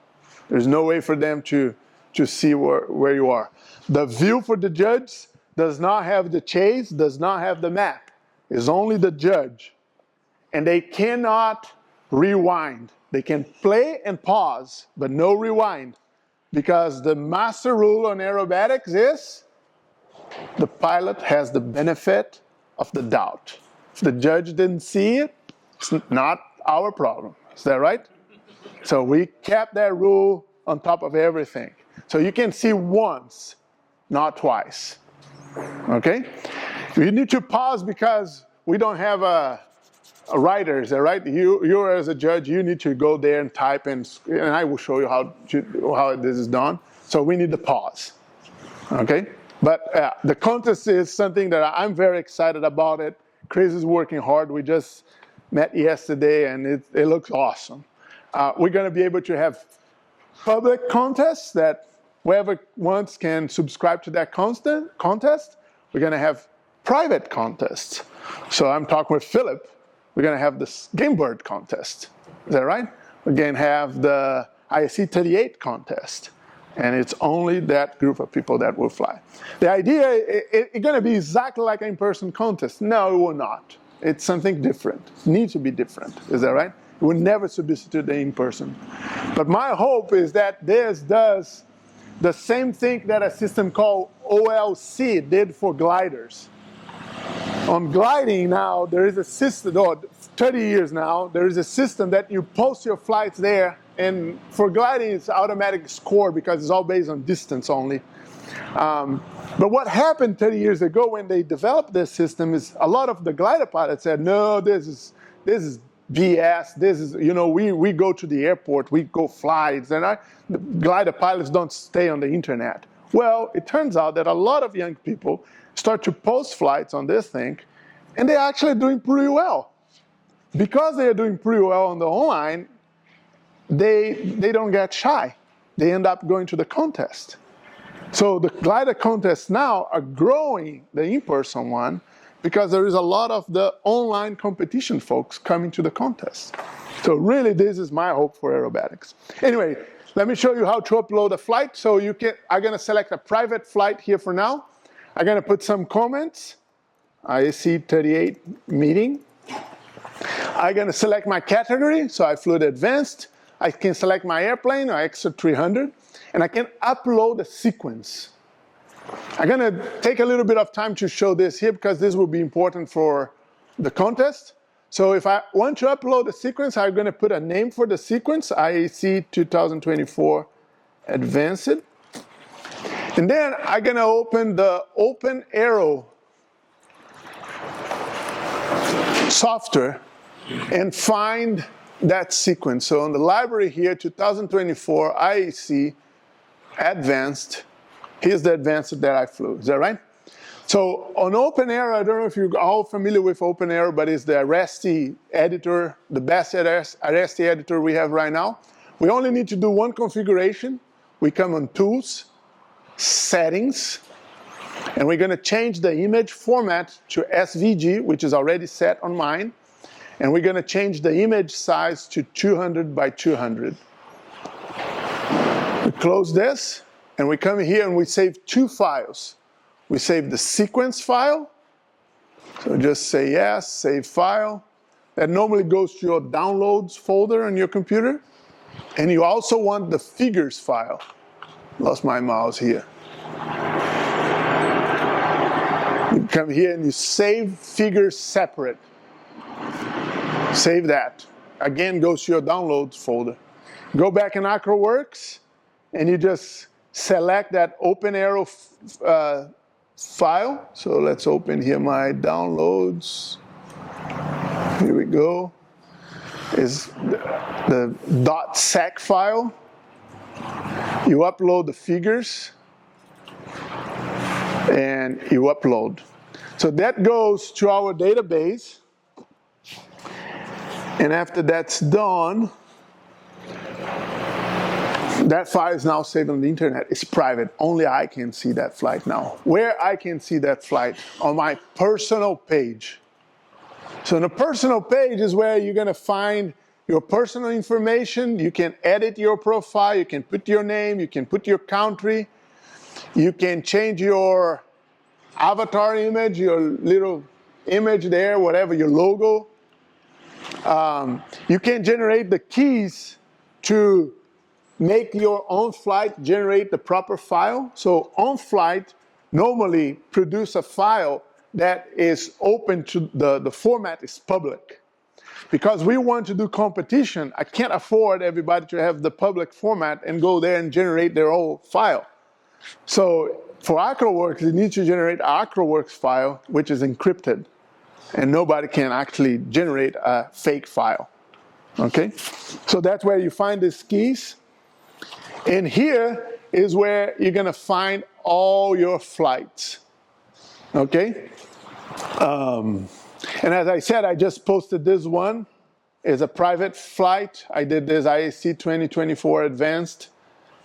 There's no way for them to see where you are. The view for the judge does not have the chase, does not have the map. It's only the judge. And they cannot rewind. They can play and pause, but no rewind. Because the master rule on aerobatics is the pilot has the benefit of the doubt. If the judge didn't see it, it's not our problem. Is that right? So we kept that rule on top of everything. So you can see once, not twice. Okay? You need to pause because we don't have writers, right? You as a judge, you need to go there and type, and I will show you how this is done. So we need to pause. Okay? But the contest is something that I'm very excited about it. Chris is working hard. We just met yesterday, and it looks awesome. We're going to be able to have public contests that whoever wants can subscribe to that contest. We're going to have private contests. So I'm talking with Philip. We're going to have this Game Bird contest. Is that right? We're going to have the ISC 38 contest. And it's only that group of people that will fly. The idea, it's going to be exactly like an in-person contest. No, it will not. It's something different. It needs to be different. Is that right? It will never substitute the in-person. But my hope is that this does the same thing that a system called OLC did for gliders. On gliding now, there is a system, 30 years now, there is a system that you post your flights there, and for gliding it's automatic score because it's all based on distance only. But what happened 30 years ago when they developed this system is a lot of the glider pilots said, no, this is BS, this is, we go to the airport, we go fly, the glider pilots don't stay on the internet. Well, it turns out that a lot of young people start to post flights on this thing, and they're actually doing pretty well. Because they are doing pretty well on the online, they don't get shy. They end up going to the contest. So the glider contests now are growing the in-person one because there is a lot of the online competition folks coming to the contest. So really, this is my hope for aerobatics. Anyway, let me show you how to upload a flight. So I'm going to select a private flight here for now. I'm going to put some comments. ISC 38 meeting. I'm going to select my category. So I flew the advanced. I can select my airplane, or extra 300. And I can upload a sequence. I'm going to take a little bit of time to show this here because this will be important for the contest. So if I want to upload a sequence, I'm going to put a name for the sequence, IAC 2024 Advanced. And then I'm going to open the Open Arrow software and find that sequence. So on the library here, 2024 IAC Advanced, here's the advanced that I flew. Is that right? So on Open Arrow, I don't know if you're all familiar with Open Arrow, but it's the Arresti editor, the best Arresti editor we have right now. We only need to do one configuration. We come on Tools, Settings, and we're going to change the image format to SVG, which is already set on mine. And we're going to change the image size to 200 by 200. We close this, and we come here and we save two files. We save the sequence file. So just say yes, save file. That normally goes to your downloads folder on your computer. And you also want the figures file. Lost my mouse here. You come here and you save figures separate. Save that. Again, goes to your downloads folder. Go back in Acrowrx, and you just select that Open Arrow file. So let's open here my downloads. Here we go. Is the .sec file. You upload the figures. and you upload. So that goes to our database, and after that's done, that file is now saved on the internet. It's private. Only I can see that flight now. Where I can see that flight? On my personal page. So on the personal page is where you're going to find your personal information. You can edit your profile. You can put your name. You can put your country. You can change your avatar image, your little image there, whatever, your logo. You can generate the keys to make your own flight generate the proper file. So on-flight normally produce a file that is open to the format is public. Because we want to do competition, I can't afford everybody to have the public format and go there and generate their own file. So for Acrowrx, you need to generate an Acrowrx file, which is encrypted. And nobody can actually generate a fake file. Okay? So that's where you find these keys. And here is where you're going to find all your flights. Okay? And as I said, I just posted this one. It's a private flight. I did this IAC 2024 Advanced,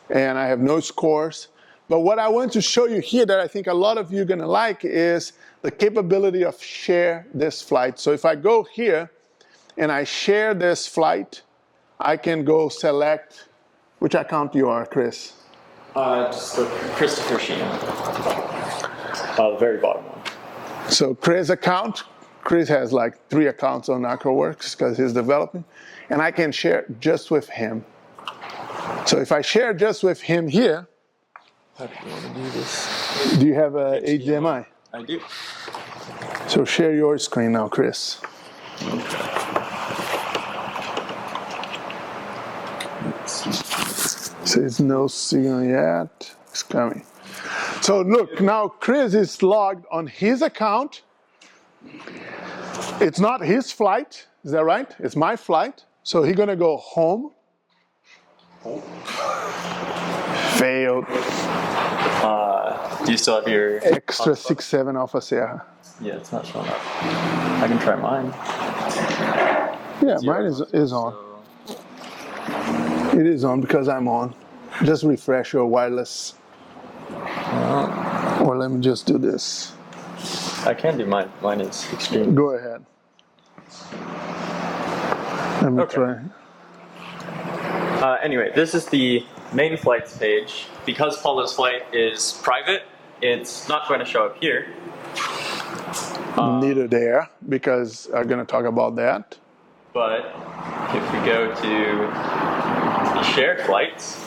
and I have no scores. But what I want to show you here that I think a lot of you are going to like is the capability of share this flight. So if I go here and I share this flight, I can go select which account you are, Chris. Just the Christopher Sheen. The very bottom one. So Chris' account, Chris has like 3 accounts on Acrowrx because he's developing, and I can share just with him. So if I share just with him here, How do you want to do this? do you have a HDMI? I do. So share your screen now, Chris. Says no signal yet. It's coming. So look, now Chris is logged on his account. It's not his flight, is that right? It's my flight. So he's gonna go home. Failed. Do you still have your Extra 67 Alpha Sierra. Yeah, it's not showing up. I can try mine. Yeah, mine is on. It is on because I'm on. Just refresh your wireless. Or let me just do this. I can do mine. Mine is extreme. Go ahead. Let me try. Anyway, this is the main flights page. Because Paulo's flight is private, it's not going to show up here. Neither there, because I'm going to talk about that. But if we go to the shared flights,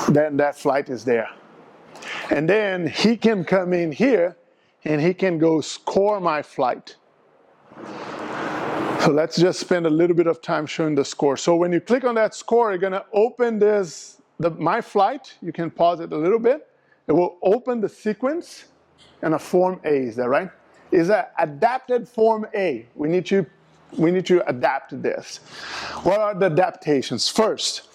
Then that flight is there. And then he can come in here and he can go score my flight. So let's just spend a little bit of time showing the score. So when you click on that score, you're going to open this, my flight. You can pause it a little bit. It will open the sequence and a Form A, is that right? It's an adapted Form A. We need to adapt this. What are the adaptations? First,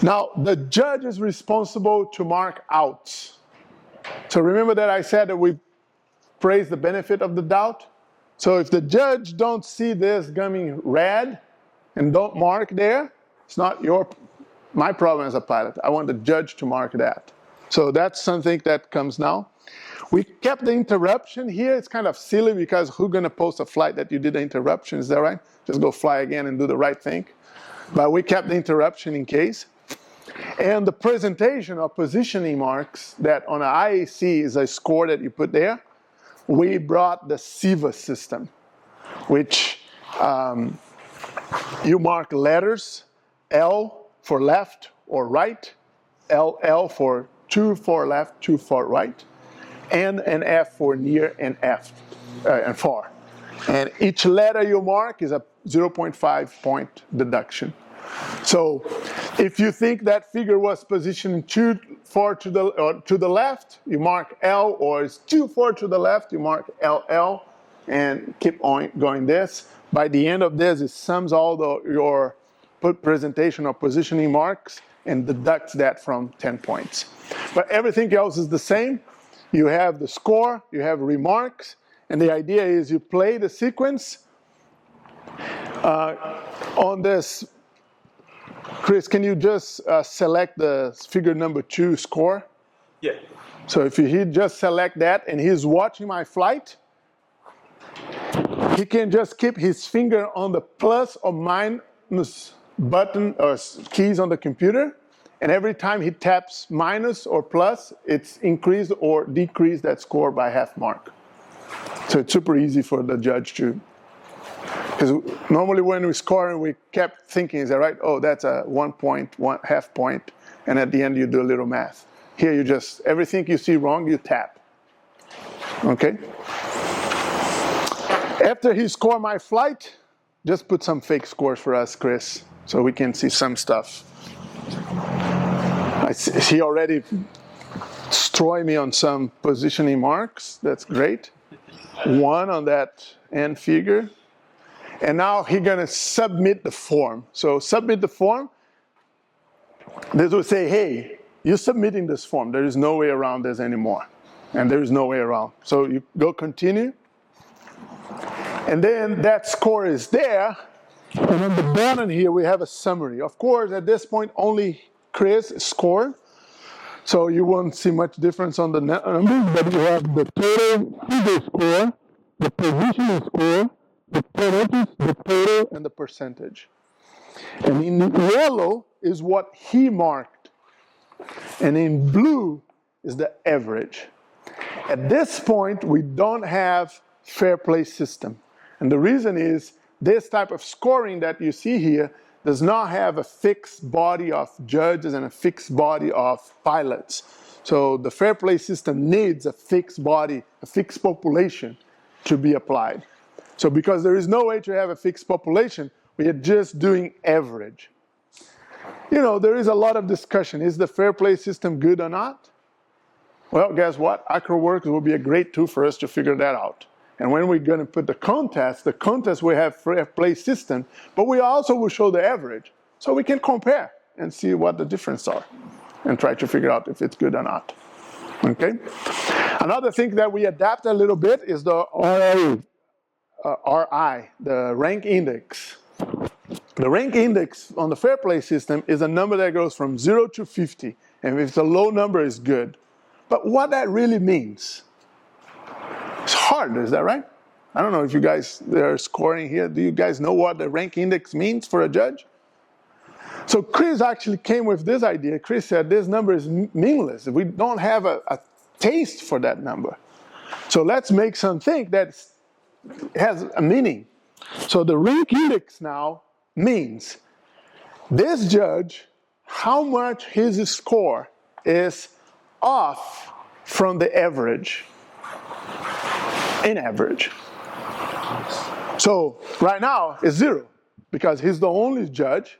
now the judge is responsible to mark outs. So remember that I said that we praise the benefit of the doubt? So if the judge don't see this coming red and don't mark there, it's not my problem as a pilot. I want the judge to mark that. So that's something that comes now. We kept the interruption here. It's kind of silly because who's going to post a flight that you did the interruption? Is that right? Just go fly again and do the right thing. But we kept the interruption in case. And the presentation of positioning marks that on an IAC is a score that you put there. We brought the SIVA system, which you mark letters, L for left or right, LL for 2 for left, 2 for right, and an F for near and and far. And each letter you mark is a 0.5 point deduction. So if you think that figure was positioned too far to the left, you mark L, or it's too far to the left, you mark LL, and keep on going this. By the end of this, it sums all your presentation or positioning marks and deducts that from 10 points. But everything else is the same. you have the score, you have remarks, and the idea is you play the sequence. On this, Chris, can you just select the figure number 2 score? Yeah. So if he just select that and he's watching my flight, he can just keep his finger on the plus or minus button or keys on the computer, and every time he taps minus or plus, it's increased or decreased that score by half mark. So it's super easy for the judge to, because normally when we score, we kept thinking, is that right? Oh, that's a 1 point, half point, and at the end you do a little math. Here you just, everything you see wrong, you tap. Okay? After he scored my flight, just put some fake scores for us, Chris, so we can see some stuff. He already destroyed me on some positioning marks. That's great. 1 on that end figure. And now he's going to submit the form. So submit the form. This will say, hey, you're submitting this form. There is no way around this anymore. And there is no way around. So you go continue. And then that score is there. And on the bottom here, we have a summary. Of course, at this point, only Chris scored. So you won't see much difference on the numbers, but you have the total figure score, the positional score, the penalties, the total, and the percentage. And in yellow is what he marked. And in blue is the average. At this point, we don't have fair play system. And the reason is this type of scoring that you see here does not have a fixed body of judges and a fixed body of pilots. So the fair play system needs a fixed body, a fixed population to be applied. So because there is no way to have a fixed population, we are just doing average. You know, there is a lot of discussion. Is the fair play system good or not? Well, guess what? Acrowrx will be a great tool for us to figure that out. And when we're going to put the contest will have fair play system, but we also will show the average. So we can compare and see what the differences are and try to figure out if it's good or not. Okay? Another thing that we adapt a little bit is the RI, the rank index. The rank index on the fair play system is a number that goes from 0 to 50. And if it's a low number, it's good. But what that really means, it's hard, is that right? I don't know if you guys are scoring here. Do you guys know what the rank index means for a judge? So Chris actually came with this idea. Chris said this number is meaningless. We don't have a taste for that number. So let's make something that has a meaning. So the rank index now means this judge, how much his score is off from the average. In average. So right now it's 0 because he's the only judge.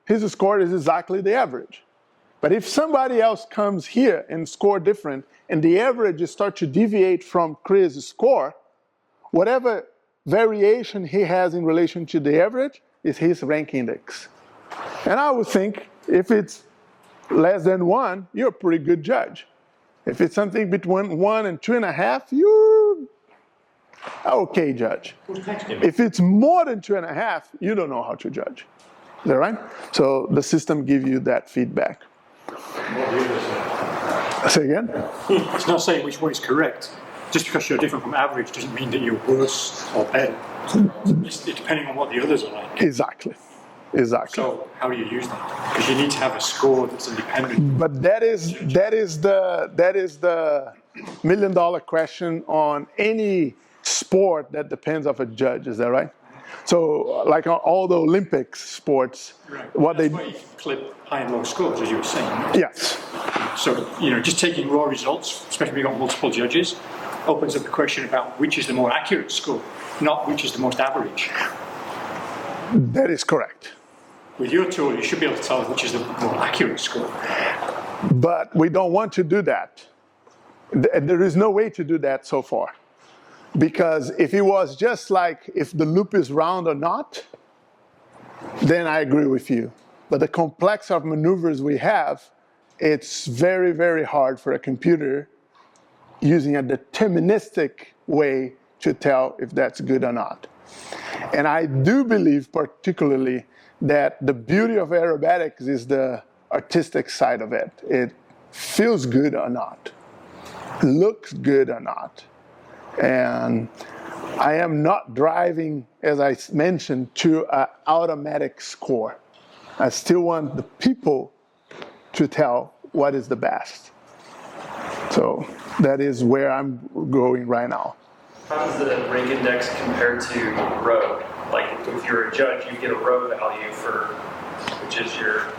His score is exactly the average. But if somebody else comes here and score different and the average starts to deviate from Chris' score, whatever variation he has in relation to the average is his rank index. And I would think if it's less than 1, you're a pretty good judge. If it's something between 1 and 2.5, you're okay judge. If it's more than 2.5, you don't know how to judge. Is that right? So the system gives you that feedback. Say again? It's not saying which one is correct. Just because you're different from average doesn't mean that you're worse or better. It's depending on what the others are like. Exactly. Exactly. So how do you use that? Because you need to have a score that's independent. But that is the million-dollar question on any sport that depends on a judge. Is that right? So, like on all the Olympic sports, Right. what That's why you clip high and low scores, as you were saying. yes, So, just taking raw results, especially if you've got multiple judges, opens up the question about which is the more accurate score, not which is the most average. that is correct. With your tool, you should be able to tell which is the more accurate score. But we don't want to do that. There is no way to do that so far. Because if it was just like if the loop is round or not, then I agree with you. But the complex of maneuvers we have, it's very, very hard for a computer using a deterministic way to tell if that's good or not. And I do believe particularly that the beauty of aerobatics is the artistic side of it. It feels good or not, looks good or not. And I am not driving, as I mentioned, to an automatic score. I still want the people to tell what is the best. So that is where I'm going right now. How does the rank index compare to row? Like if you're a judge, you get a row value which is your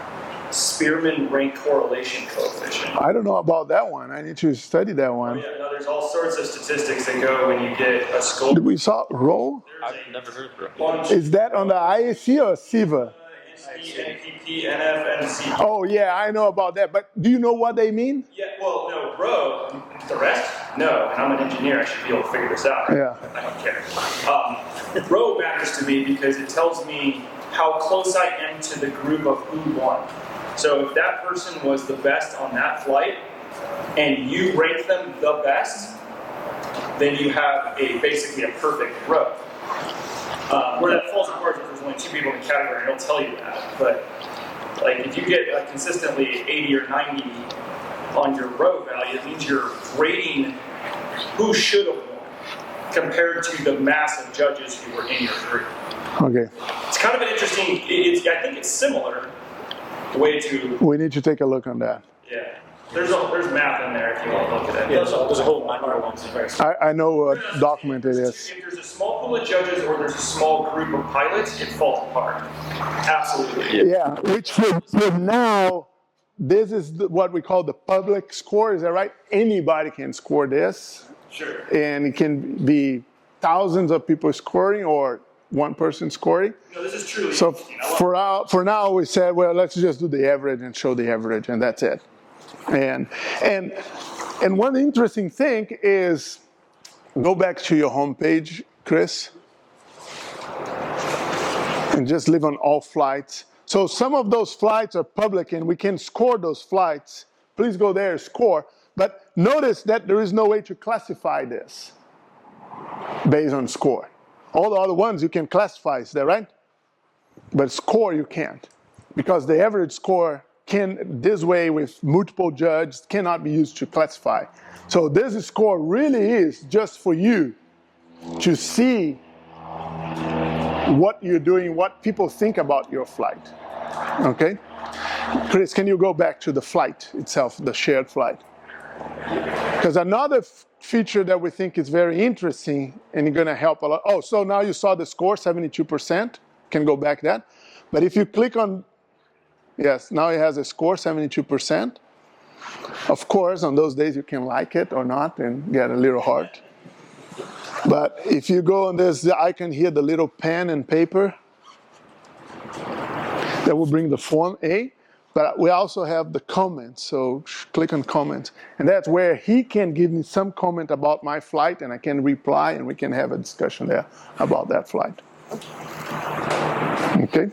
Spearman rank correlation coefficient. I don't know about that one. I need to study that one. Oh, yeah, no, there's all sorts of statistics that go when you get a score. Did we saw row? I've never heard of row. Is that on the IAC or SIVA? NPP, NF, NC. Oh yeah, I know about that. But do you know what they mean? Yeah, well, no, row, the rest, no. And I'm an engineer, I should be able to figure this out. Right? Yeah. I don't care. Row matters to me because it tells me how close I am to the group of who won. So if that person was the best on that flight, and you rank them the best, then you have basically a perfect row. Where that falls apart if there's only 2 people in the category, it'll tell you that. But like if you get consistently 80 or 90 on your row value, it means you're rating who should have won compared to the mass of judges who were in your group. Okay. It's kind of an interesting. I think it's similar. Way to. We need to take a look on that. Yeah. There's math in there if you want to look at it. Yeah, there's a whole manual one. I know what document it is. If there's a small pool of judges or there's a small group of pilots, it falls apart. Absolutely. Yeah, which for now, this is what we call the public score. Is that right? Anybody can score this. Sure. And it can be thousands of people scoring or one person scoring. No, this is truly. So for now, we said, well, let's just do the average and show the average, and that's it. And one interesting thing is, go back to your homepage, Chris, and just live on all flights. So some of those flights are public, and we can score those flights. Please go there, score. But notice that there is no way to classify this based on score. All the other ones you can classify, is that right? But score you can't, because the average score this way with multiple judges cannot be used to classify. So this score really is just for you to see what you're doing, what people think about your flight. Okay? Chris, can you go back to the flight itself, the shared flight? Because another feature that we think is very interesting and going to help a lot. Oh, so now you saw the score, 72%. Can go back that. But if you click on, yes, now it has a score, 72%. Of course, on those days you can like it or not and get a little heart. But if you go on this icon here, the little pen and paper, that will bring the form A. But we also have the comments, so click on comments. And that's where he can give me some comment about my flight, and I can reply, and we can have a discussion there about that flight. Okay?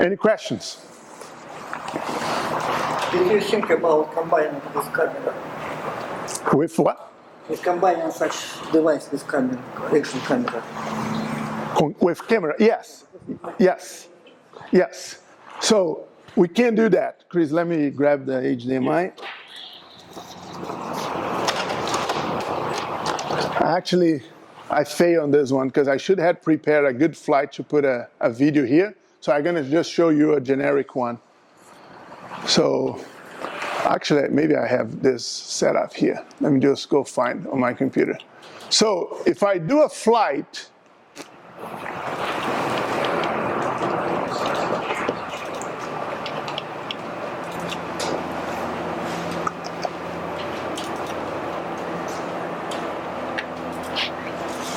Any questions? Did you think about combining with camera? With what? With combining such device with camera, action camera? With camera, yes. Yes. Yes. So we can do that. Chris, let me grab the HDMI. Actually, I failed on this one because I should have prepared a good flight to put a video here. So I'm going to just show you a generic one. So actually, maybe I have this set up here. Let me just go find on my computer. So if I do a flight,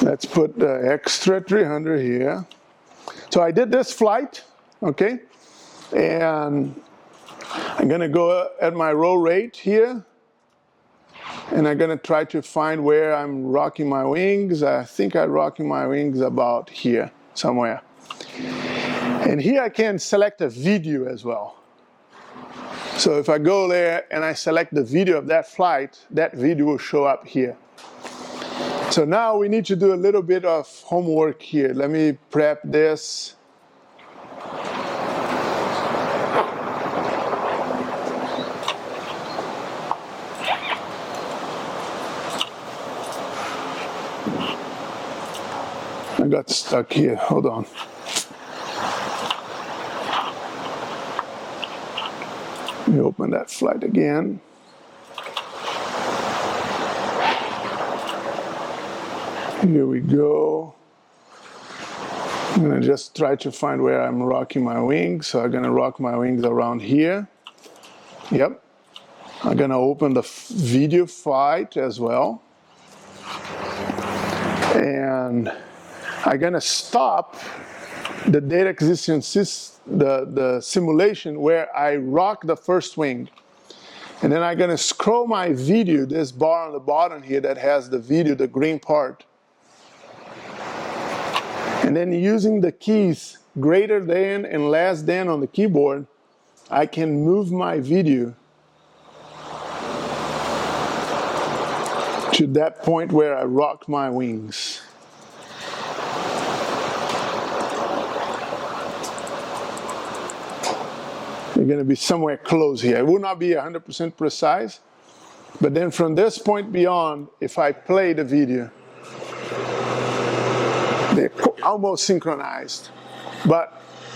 let's put the extra 300 here. So I did this flight, okay? And I'm gonna go at my roll rate here. And I'm gonna try to find where I'm rocking my wings. I think I'm rocking my wings about here, somewhere. And here I can select a video as well. So if I go there and I select the video of that flight, that video will show up here. So now we need to do a little bit of homework here. Let me prep this. I got stuck here, hold on. Let me open that flight again. Here we go. I'm gonna just try to find where I'm rocking my wings. So I'm gonna rock my wings around here. Yep. I'm gonna open the video flight as well. And I'm gonna stop the data acquisition the simulation where I rock the first wing. And then I'm gonna scroll my video, this bar on the bottom here that has the video, the green part. And then using the keys greater than and less than on the keyboard, I can move my video to that point where I rock my wings. You're going to be somewhere close here. It will not be 100% precise, but then from this point beyond, if I play the video, they're almost synchronized. But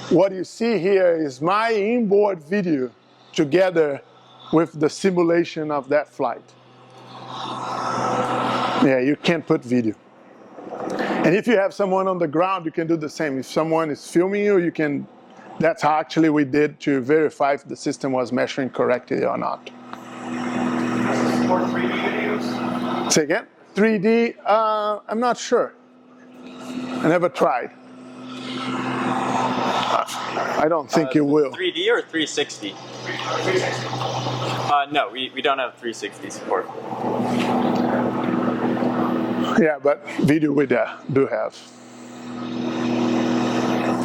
what you see here is my inboard video together with the simulation of that flight. Yeah, you can't put video. And if you have someone on the ground, you can do the same. If someone is filming you, you can. That's how actually we did to verify if the system was measuring correctly or not. Does it support 3D videos? Say again? 3D? I'm not sure. I never tried. I don't think it will. 3D or 360? 360. No, we don't have 360 support. Yeah, but video we do have.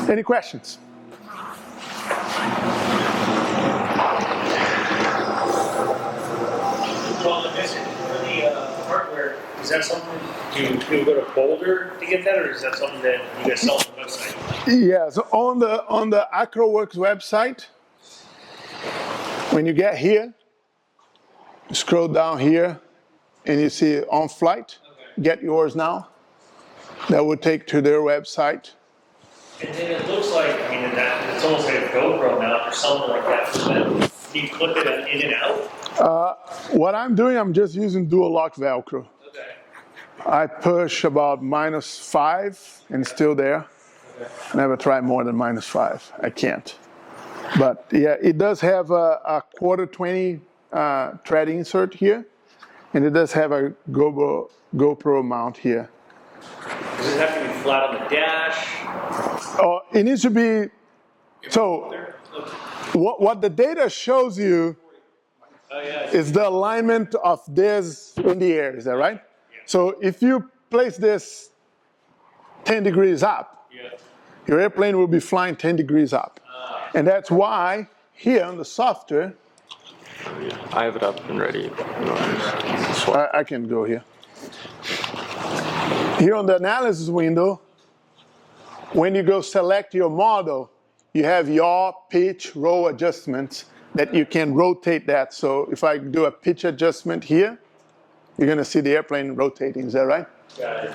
Any questions? Well, the missing for the hardware, is that something, do you go to Boulder to get that, or is that something that you guys sell on the website? Yeah, so on the Acrowrx website, when you get here, you scroll down here, and you see on flight, get yours now. That would take to their website. And then it looks like, I mean, it's almost like a GoPro mount or something like that for them. You clip it in and out? What I'm doing, I'm just using dual lock Velcro. Okay. I push about -5 and still there. Never try more than -5. I can't. But yeah, it does have a 1/4 thread insert here, and it does have a GoPro mount here. Does it have to be flat on the dash? Oh, it needs to be. So, what the data shows you is the alignment of this in the air. Is that right? So if you place this 10 degrees up, your airplane will be flying 10 degrees up. And that's why here on the software, I have it up and ready. I can go here. Here on the analysis window, when you go select your model, you have yaw, pitch, roll adjustments that you can rotate that. So if I do a pitch adjustment here, you're going to see the airplane rotating. Is that right? Got it.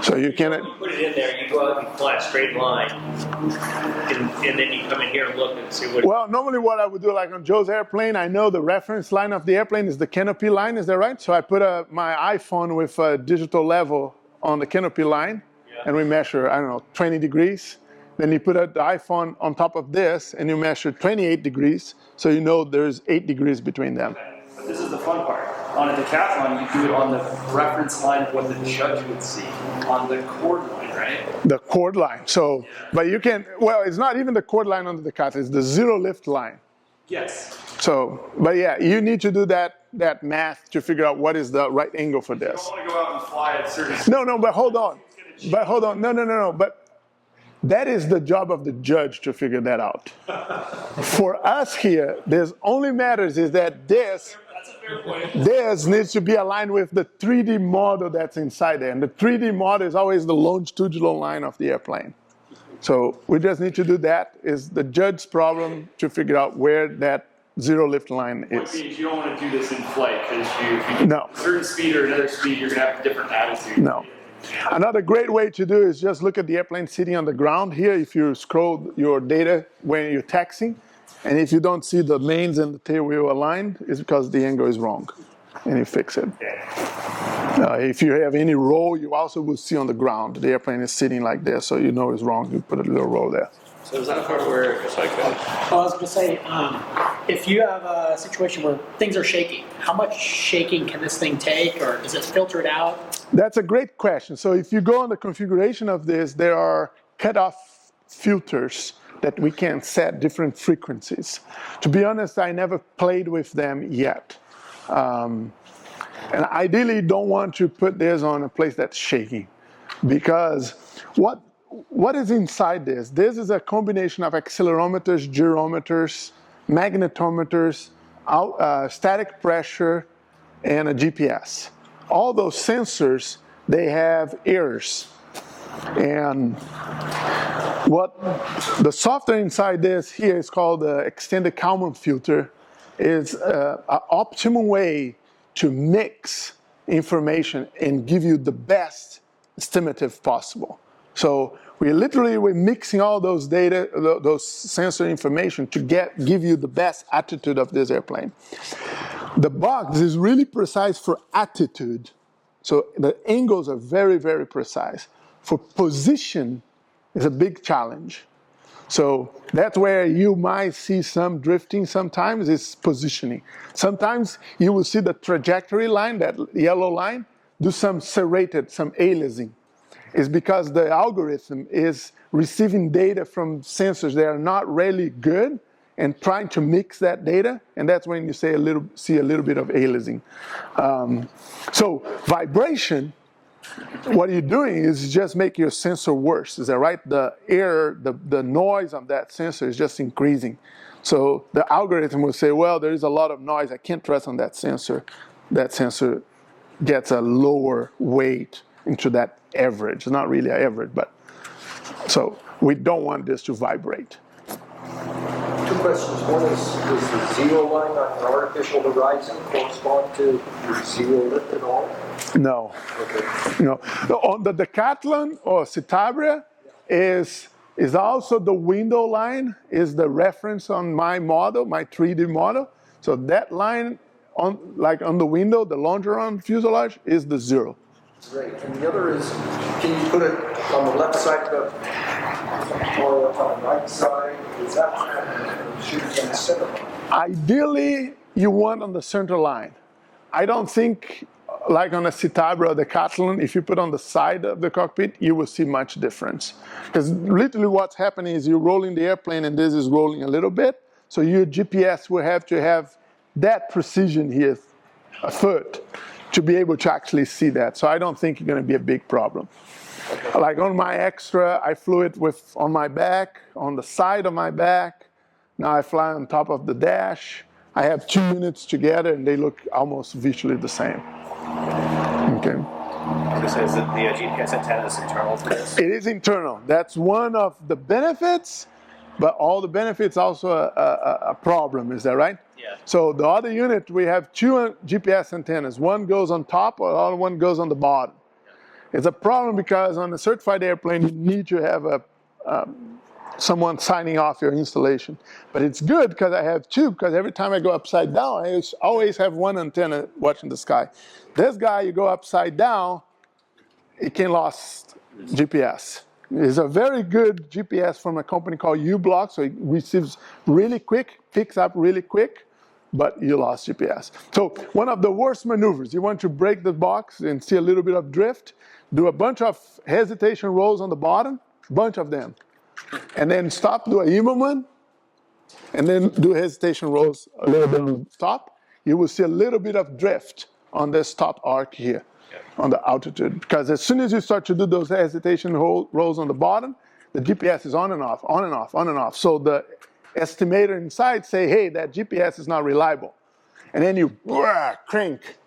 So you can. You put it in there, you go out and flat straight line, and then you come in here and look and see what. Well, normally what I would do, like on Joe's airplane, I know the reference line of the airplane is the canopy line. Is that right? So I put my iPhone with a digital level on the canopy line, and we measure, I don't know, 20 degrees. Then you put the iPhone on top of this, and you measure 28 degrees, so you know there's 8 degrees between them. But this is the fun part. On a decathlon, you do it on the reference line of what the judge would see on the chord line, right? The chord line. So, but you can, well, it's not even the chord line on the Decathlon, it's the zero lift line. Yes. So, but yeah, you need to do that math to figure out what is the right angle for this. You don't want to go out and fly at certain. No, but hold on. No. But That is the job of the judge to figure that out. For us here, there's only matters is that this needs to be aligned with the 3D model that's inside there. And the 3D model is always the longitudinal line of the airplane. So we just need to do that. Is the judge's problem to figure out where that zero lift line is. You don't want to do this in flight because if you No. a certain speed or another speed, you're going to have a different attitude. No. Another great way to do is just look at the airplane sitting on the ground here. If you scroll your data when you're taxiing, and if you don't see the mains and the tail wheel aligned, it's because the angle is wrong, and you fix it. If you have any roll, you also will see on the ground the airplane is sitting like this, so you know it's wrong. You put a little roll there. So is that hardware? Well, I was going to say, if you have a situation where things are shaky, how much shaking can this thing take, or does it filter it out? That's a great question. So if you go on the configuration of this, there are cutoff filters that we can set different frequencies. To be honest, I never played with them yet. And ideally don't want to put this on a place that's shaky, because what is inside this? This is a combination of accelerometers, gyrometers, magnetometers, static pressure, and a GPS. All those sensors, they have errors. And what the software inside this here is called the extended Kalman filter, is an optimum way to mix information and give you the best estimative possible. So we're mixing all those data, those sensor information to give you the best attitude of this airplane. The box is really precise for attitude. So the angles are very, very precise. For position is a big challenge. So that's where you might see some drifting sometimes, is positioning. Sometimes you will see the trajectory line, that yellow line, do some serrated, some aliasing. It's because the algorithm is receiving data from sensors that are not really good and trying to mix that data, and that's when you see a little bit of aliasing. So vibration, what you're doing is just make your sensor worse. Is that right? The error, the noise of that sensor is just increasing. So the algorithm will say, well, there is a lot of noise. I can't trust on that sensor. That sensor gets a lower weight into that average. It's not really an average, but so we don't want this to vibrate. Two questions. One is, does the zero line on the artificial horizon correspond to your zero lift at all? No. Okay. No. On the Decathlon or Citabria is also the window line, is the reference on my model, my 3D model. So that line on the window, the longeron fuselage, is the zero. Great. And the other is, can you put it on the left side of the, or on the right side? Is that should be in the center line? Ideally, you want on the center line. I don't think, like on a Citabria or Decathlon, if you put on the side of the cockpit, you will see much difference. Because literally what's happening is you're rolling the airplane and this is rolling a little bit, so your GPS will have to have that precision here, a foot, to be able to actually see that. So I don't think it's going to be a big problem. Like on my Extra, I flew it on my back, on the side of my back. Now I fly on top of the dash. I have 2 units together and they look almost visually the same. Okay. This is the GPS antenna is internal to this. It is internal. That's one of the benefits, but all the benefits also a problem. Is that right? Yeah. So the other unit, we have 2 GPS antennas. One goes on top, or the other one goes on the bottom. Yeah. It's a problem because on a certified airplane, you need to have someone signing off your installation. But it's good because I have 2, because every time I go upside down, I always have one antenna watching the sky. This guy, you go upside down, it can lose GPS. It's a very good GPS from a company called U-Block, so it receives really quick, picks up really quick, but you lost GPS. So one of the worst maneuvers, you want to break the box and see a little bit of drift, do a bunch of hesitation rolls on the bottom, bunch of them, and then stop, do a Immelman, and then do hesitation rolls a little bit on top. You will see a little bit of drift on this top arc here, on the altitude. Because as soon as you start to do those hesitation rolls on the bottom, the GPS is on and off, on and off, on and off. So the estimator inside say, hey, that GPS is not reliable. And then you crank.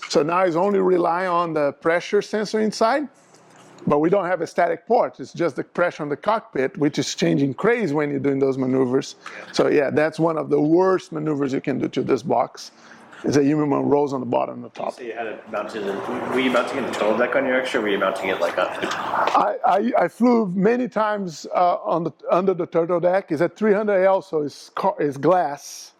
So now it's only rely on the pressure sensor inside, but we don't have a static port. It's just the pressure on the cockpit, which is changing crazy when you're doing those maneuvers. So yeah, that's one of the worst maneuvers you can do to this box, is that you rolls on the bottom and the top. So you had it mounted were you mounting it in the total deck on your X, or were you mounting it like on? I flew many times under the turtle deck. It's at 300L, so it's glass.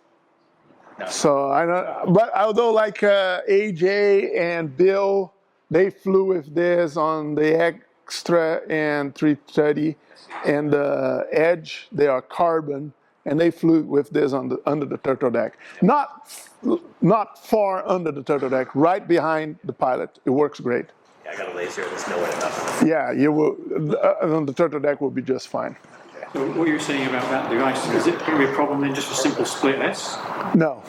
No. So I don't, but although like AJ and Bill, they flew with this on the Extra and 330, and the Edge, they are carbon, and they flew with this under the turtle deck. Not far under the turtle deck, right behind the pilot. It works great. Yeah, I got a laser. There's no way enough. Yeah, you will. On the turtle deck will be just fine. So what you're saying about that device, is it going to be a problem then just for simple split S? No,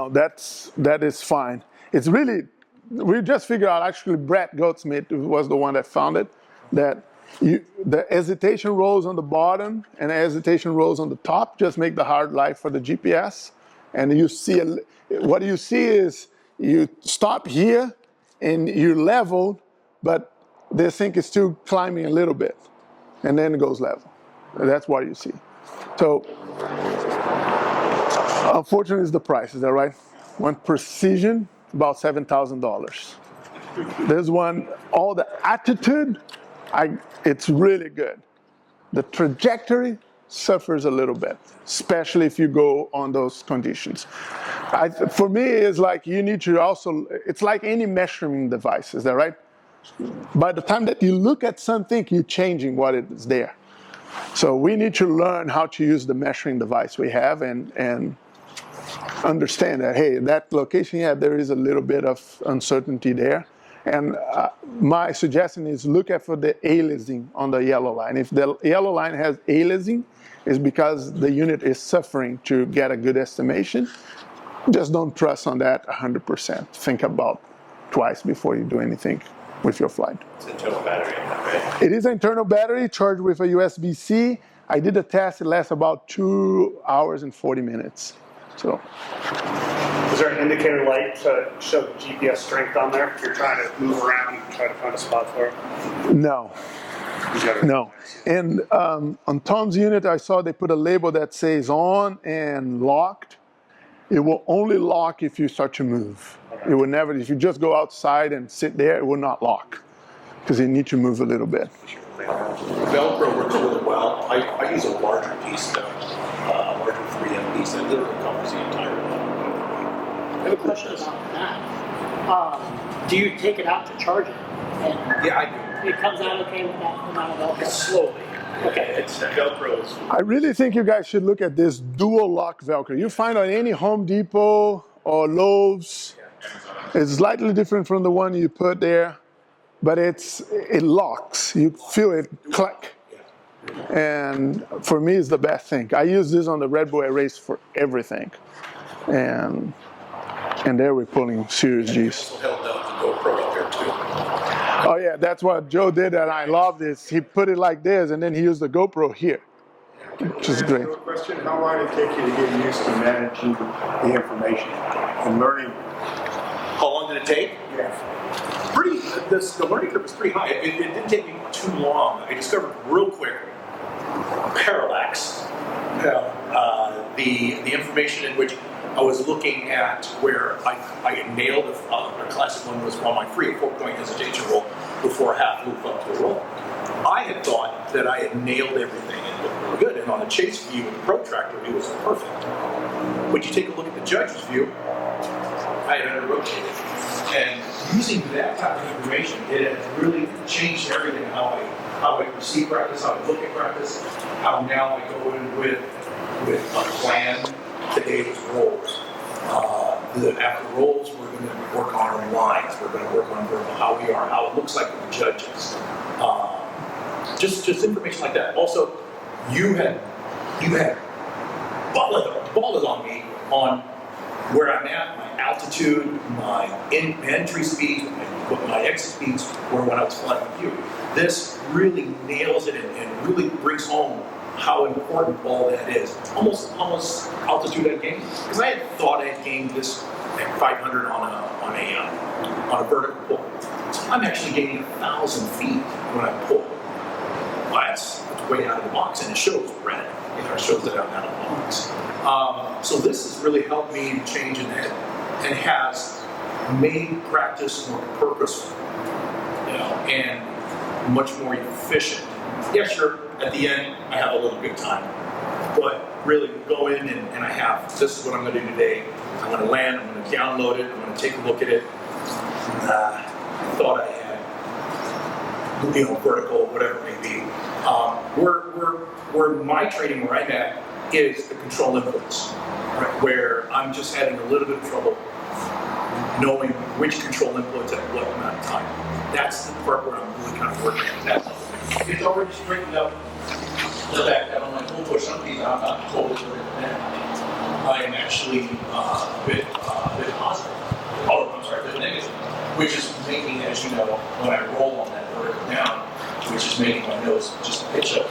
that is fine. It's really, we just figured out, actually Brett Goatsmith was the one that found it, that the hesitation rolls on the bottom and the hesitation rolls on the top just make the hard life for the GPS. And you see, what you see is you stop here and you're level, but this thing is still climbing a little bit. And then it goes level. That's what you see. So, unfortunately, it's the price. Is that right? One Precision, about $7,000. There's one, all the attitude, it's really good. The trajectory suffers a little bit, especially if you go on those conditions. For me, it's like you need to also, it's like any measuring device. Is that right? By the time that you look at something, you're changing what is there. So we need to learn how to use the measuring device we have and understand that, hey, that location, yeah, there is a little bit of uncertainty there. And my suggestion is look at for the aliasing on the yellow line. If the yellow line has aliasing, it's because the unit is suffering to get a good estimation. Just don't trust on that 100%. Think about twice before you do anything with your flight. It's an internal battery, right? It is an internal battery charged with a USB-C. I did a test. It lasts about 2 hours and 40 minutes. So, is there an indicator light to show the GPS strength on there if you're trying to move around and try to find a spot for it? No. No. And on Tom's unit, I saw they put a label that says on and locked. It will only lock if you start to move. Okay. It will never, if you just go outside and sit there, it will not lock because you need to move a little bit. Velcro works really well. I use a larger piece though, larger 3M piece that literally covers the entire one. I have a question about that. Do you take it out to charge it? And yeah, I do. It comes out okay with that amount of Velcro? Slowly. Okay. It's Velcro. I really think you guys should look at this dual lock Velcro. You find on any Home Depot or Lowe's. It's slightly different from the one you put there, but it locks. You feel it click. And for me, it's the best thing. I use this on the Red Bull Air Race for everything. And there we're pulling serious G's. Also held down the GoPro up there too. Oh yeah, that's what Joe did, and I love this. He put it like this, and then he used the GoPro here, which is great. Question: how long did it take you to get used to managing the information and learning? How long did it take? Yeah. The learning curve was pretty high. It didn't take me too long. I discovered real quick parallax. The information in which I was looking at where I had nailed a classic one was on my free 4-point hesitation roll before a half loop up to a roll. I had thought that I had nailed everything and looked really good, and on the chase view with the protractor, it was perfect. When you take a look at the judge's view, I had under-rotated. And using that type of information, it has really changed everything, how I perceive practice, how I look at practice, how now I go in with a plan. Today's rolls. After rolls, we're going to work on our lines. We're going to work on how we are, how it looks like with the judges. Just information like that. Also, you had balled on me on where I'm at, my altitude, my entry speeds, what my exit speeds were when I was flying with you. This really nails it and really brings home how important all that is. Almost altitude I gained, because I had thought I had gained this at 500 on a vertical pull. So I'm actually gaining 1,000 feet when I pull. Well, that's way out of the box, and it shows red. It shows that I'm out of the box. So this has really helped me change in that, and has made practice more purposeful, and much more efficient. Yeah, sure. At the end, I have a little good time, but really go in and I have, this is what I'm going to do today. I'm going to land, I'm going to download it, I'm going to take a look at it. I thought I had, vertical, whatever it may be. Where my training, where I'm at, is the control inputs, right? Where I'm just having a little bit of trouble knowing which control inputs at what amount of time. That's the part where I'm really kind of working on that. It's already straightened up the fact that on my full push, some of these I'm not totally sure now. I am actually a bit positive. Oh, I'm sorry, a bit negative. Which is making, as you know, when I roll on that vertical down, which is making my nose just pitch up.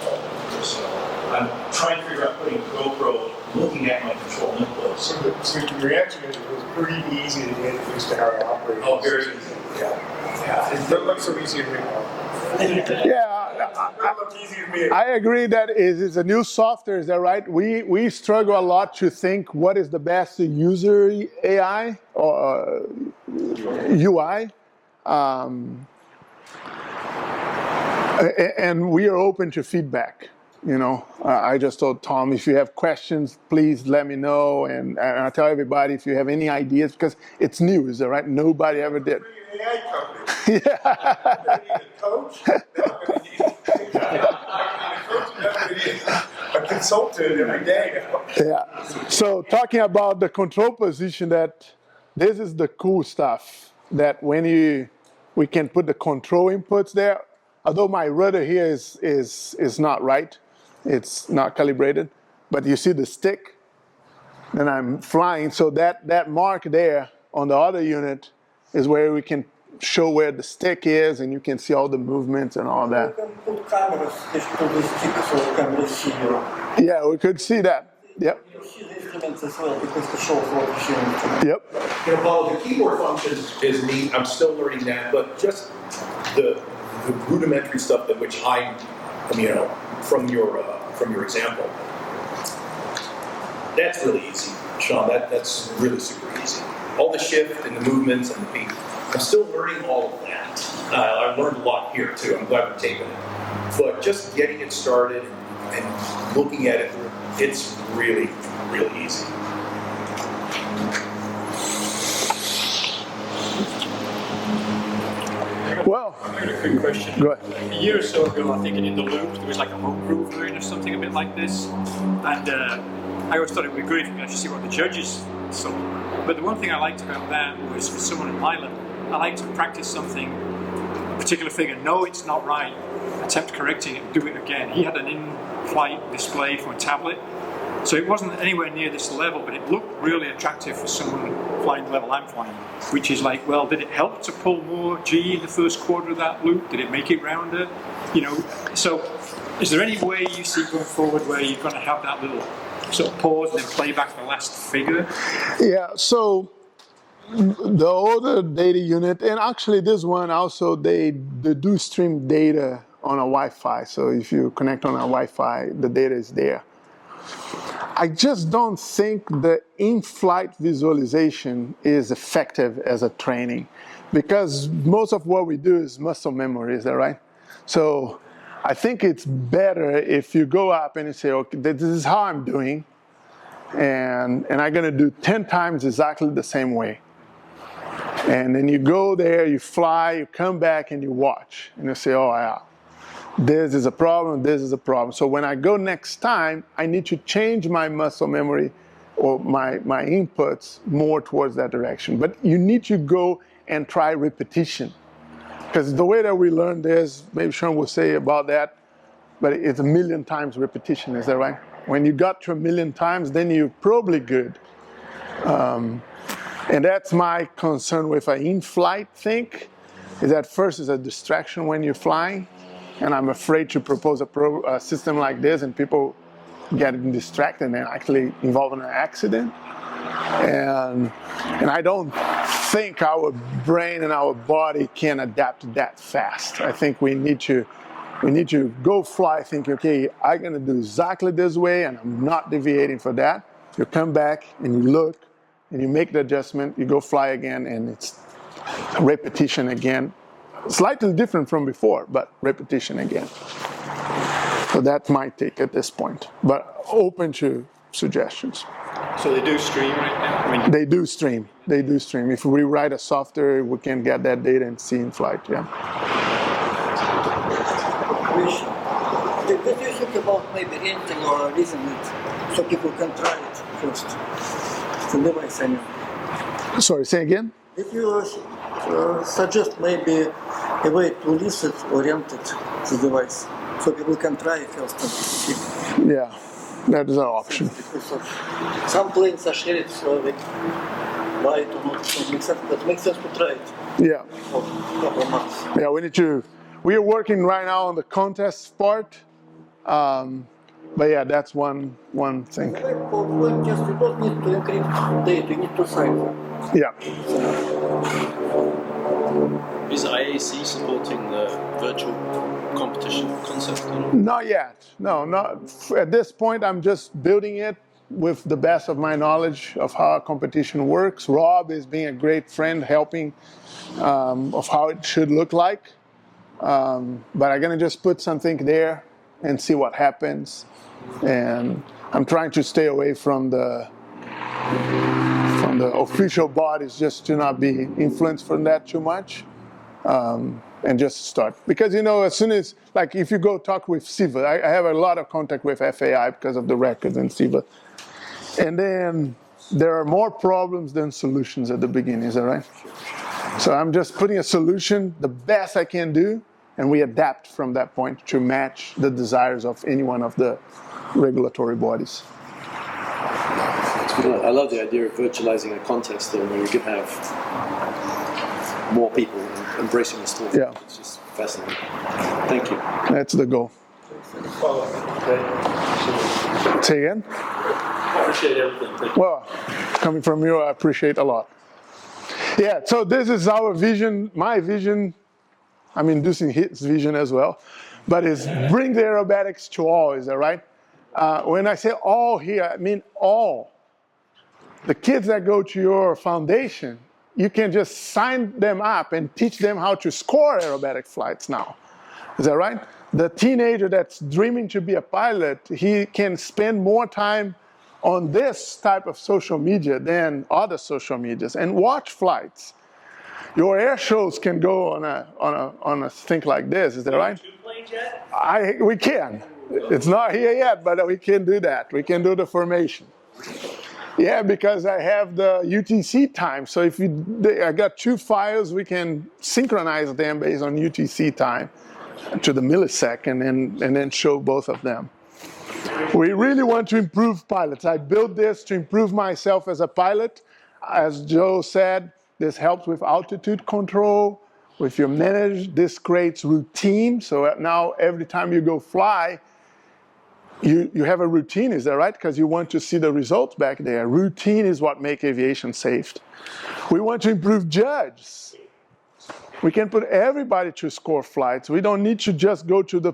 So I'm trying to figure out putting GoPro looking at my control inputs. So your answer is it was pretty easy to get used to how it operates. Oh, very easy. Yeah. It doesn't look so easy to me now. Yeah, I agree that it's a new software, is that right? We struggle a lot to think what is the best user AI or UI. And we are open to feedback. I just told Tom, if you have questions, please let me know. And I tell everybody, if you have any ideas, because it's new, is that right? Nobody ever did. An AI company. Yeah. I'm going to need a coach. I'm going to need a consultant every day. Yeah. So talking about the control position, that this is the cool stuff. That when we can put the control inputs there. Although my rudder here is not right, it's not calibrated, but you see the stick, and I'm flying. So that mark there on the other unit is where we can show where the stick is, and you can see all the movements and all that. Yeah, we could see that. Yep. Yep. Paul, the keyboard function is neat. I'm still learning that, but just the rudimentary stuff that which from your example, that's really easy, Sean. That's really super easy. All the shift and the movements and the beat. I'm still learning all of that. I learned a lot here too. I'm glad we're taping it. But just getting it started and looking at it, it's really, really easy. Well, I got a quick question. Go ahead. A year or so ago, I think in the loop, there was like a homebrew version of something a bit like this. And I always thought it would be good if you could actually see what the judges saw. But the one thing I liked about that was, for someone at my level, I like to practice something, a particular figure, know it's not right, attempt correcting it, do it again. He had an in-flight display from a tablet, so it wasn't anywhere near this level, but it looked really attractive for someone flying the level I'm flying, which is like, well, did it help to pull more G in the first quarter of that loop? Did it make it rounder? So is there any way you see going forward where you're going to have that little sort of pause and then play back the last figure? Yeah, so the older data unit, and actually this one also, they do stream data on a Wi-Fi. So if you connect on a Wi-Fi, the data is there. I just don't think the in-flight visualization is effective as a training, because most of what we do is muscle memory, is that right? So I think it's better if you go up and you say, okay, this is how I'm doing, and I'm going to do 10 times exactly the same way. And then you go there, you fly, you come back, and you watch, and you say, oh, yeah. This is a problem, this is a problem. So when I go next time, I need to change my muscle memory or my inputs more towards that direction. But you need to go and try repetition. Because the way that we learn this, maybe Sean will say about that, but it's 1,000,000 times repetition, is that right? When you got to 1,000,000 times, then you're probably good. And that's my concern with an in-flight thing, is that first is a distraction when you're flying, and I'm afraid to propose a system like this and people getting distracted and actually involved in an accident. And I don't think our brain and our body can adapt that fast. I think we need to go fly thinking, okay, I'm gonna do exactly this way and I'm not deviating for that. You come back and you look and you make the adjustment, you go fly again, and it's repetition again. Slightly different from before, but repetition again. So that's my take at this point, but open to suggestions. So they do stream right now? I mean, They do stream. They do stream. If we write a software, we can get that data and see in flight, yeah. What do you think about maybe renting or leasing it so people can try it first? The device, I mean. Sorry, say again? If you suggest maybe a way to lease it or rent it, the device, so people can try it first. Yeah, that is an option. Some planes are shared, so they buy it or not. So it makes sense, but it makes sense to try it. Yeah. For a couple of months. Yeah, we are working right now on the contest part. But yeah, that's one thing. For one test, you don't need to encrypt data, you need to cipher. Yeah. Is IAC supporting the virtual competition concept? Not yet. No, not at this point. I'm just building it with the best of my knowledge of how a competition works. Rob is being a great friend, helping of how it should look like. But I'm gonna just put something there and see what happens. And I'm trying to stay away from the official bodies, just to not be influenced from that too much, and just start. Because as soon as, like, if you go talk with SIVA, I have a lot of contact with FAI because of the records in SIVA, and then there are more problems than solutions at the beginning. Is that right? So I'm just putting a solution, the best I can do, and we adapt from that point to match the desires of any one of the regulatory bodies. I love the idea of virtualizing a contest though, where you can have more people embracing the story. Yeah. It's just fascinating. Thank you. That's the goal. Say again? I appreciate everything. Well, coming from you, I appreciate a lot. Yeah, so this is our vision, my vision. I'm inducing his vision as well, but it's bring the aerobatics to all, is that right? When I say all here, I mean all. The kids that go to your foundation, you can just sign them up and teach them how to score aerobatic flights now. Is that right? The teenager that's dreaming to be a pilot, he can spend more time on this type of social media than other social medias and watch flights. Your air shows can go on a thing like this, is that right? We can. It's not here yet, but we can do that. We can do the formation. Yeah, because I have the UTC time. So if I got two files, we can synchronize them based on UTC time to the millisecond and then show both of them. We really want to improve pilots. I built this to improve myself as a pilot. As Joe said, this helps with altitude control. If you manage, this creates routine. So now every time you go fly, you have a routine, is that right? Because you want to see the results back there. Routine is what makes aviation safe. We want to improve judges. We can put everybody to score flights. We don't need to just go to the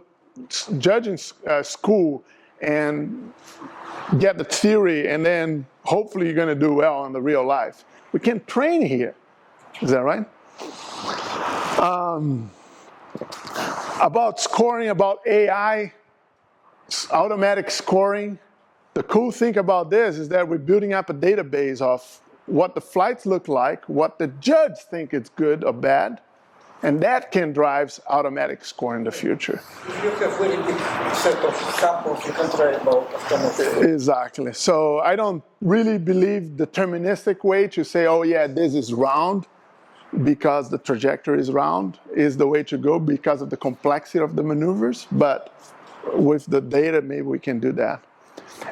judging school and get the theory and then hopefully you're going to do well in the real life. We can train here. Is that right? About scoring, about AI, automatic scoring. The cool thing about this is that we're building up a database of what the flights look like, what the judge think is good or bad, and that can drive automatic score in the future. If you have very big set of samples, you can try about automatic. Exactly. So I don't really believe deterministic way to say, oh yeah, this is round because the trajectory is round is the way to go because of the complexity of the maneuvers, but with the data, maybe we can do that.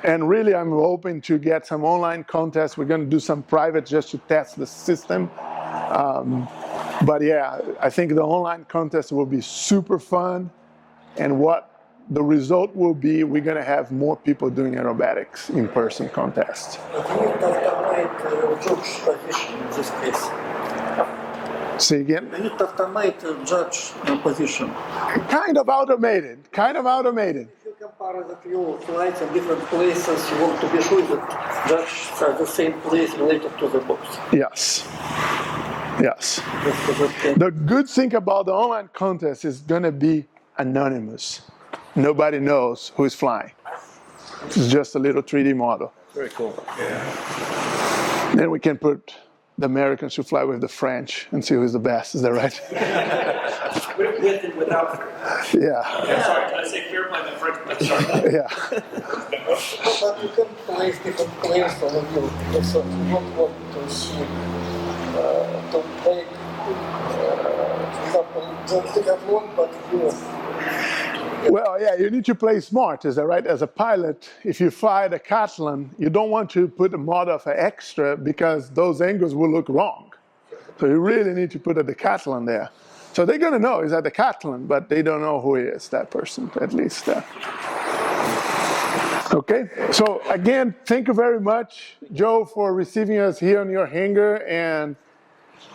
And really, I'm hoping to get some online contests. We're going to do some private just to test the system. But yeah, I think the online contest will be super fun. And what the result will be, we're going to have more people doing aerobatics in-person contests. But you need to automate judge position in this case. Say again? You need to automate judge position. Kind of automated. If you compare that you fly in different places, you want to be sure that judges are the same place related to the box. Yes. The good thing about the online contest is going to be anonymous. Nobody knows who is flying. It's just a little 3D model. Very cool. Yeah. Then we can put the Americans who fly with the French and see who's the best. Is that right? With and without. Yeah. Sorry, can I say fair play? I'm sorry. Yeah. But you can place different players on the view. Because you don't want to see to make, for example, just decathlon, but you. Well, yeah, you need to play smart, is that right? As a pilot, if you fly the Decathlon, you don't want to put a mod of an extra because those angles will look wrong. So you really need to put a Decathlon there. So they're going to know it's a Decathlon, but they don't know who he is, that person, at least. Okay, so again, thank you very much, Joe, for receiving us here on your hangar. And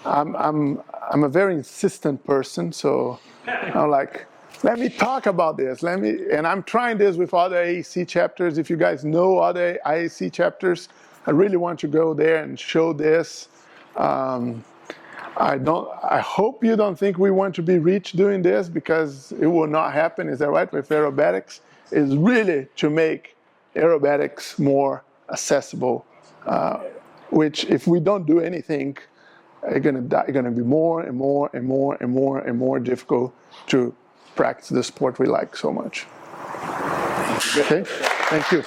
I'm a very insistent person, so I'm like, let me talk about this. And I'm trying this with other AEC chapters. If you guys know other IAC chapters, I really want to go there and show this. I hope you don't think we want to be rich doing this, because it will not happen. Is that right? With aerobatics, is really to make aerobatics more accessible. Which, if we don't do anything, it's going to be more and more and more and more and more difficult to practice the sport we like so much. Okay, thank you.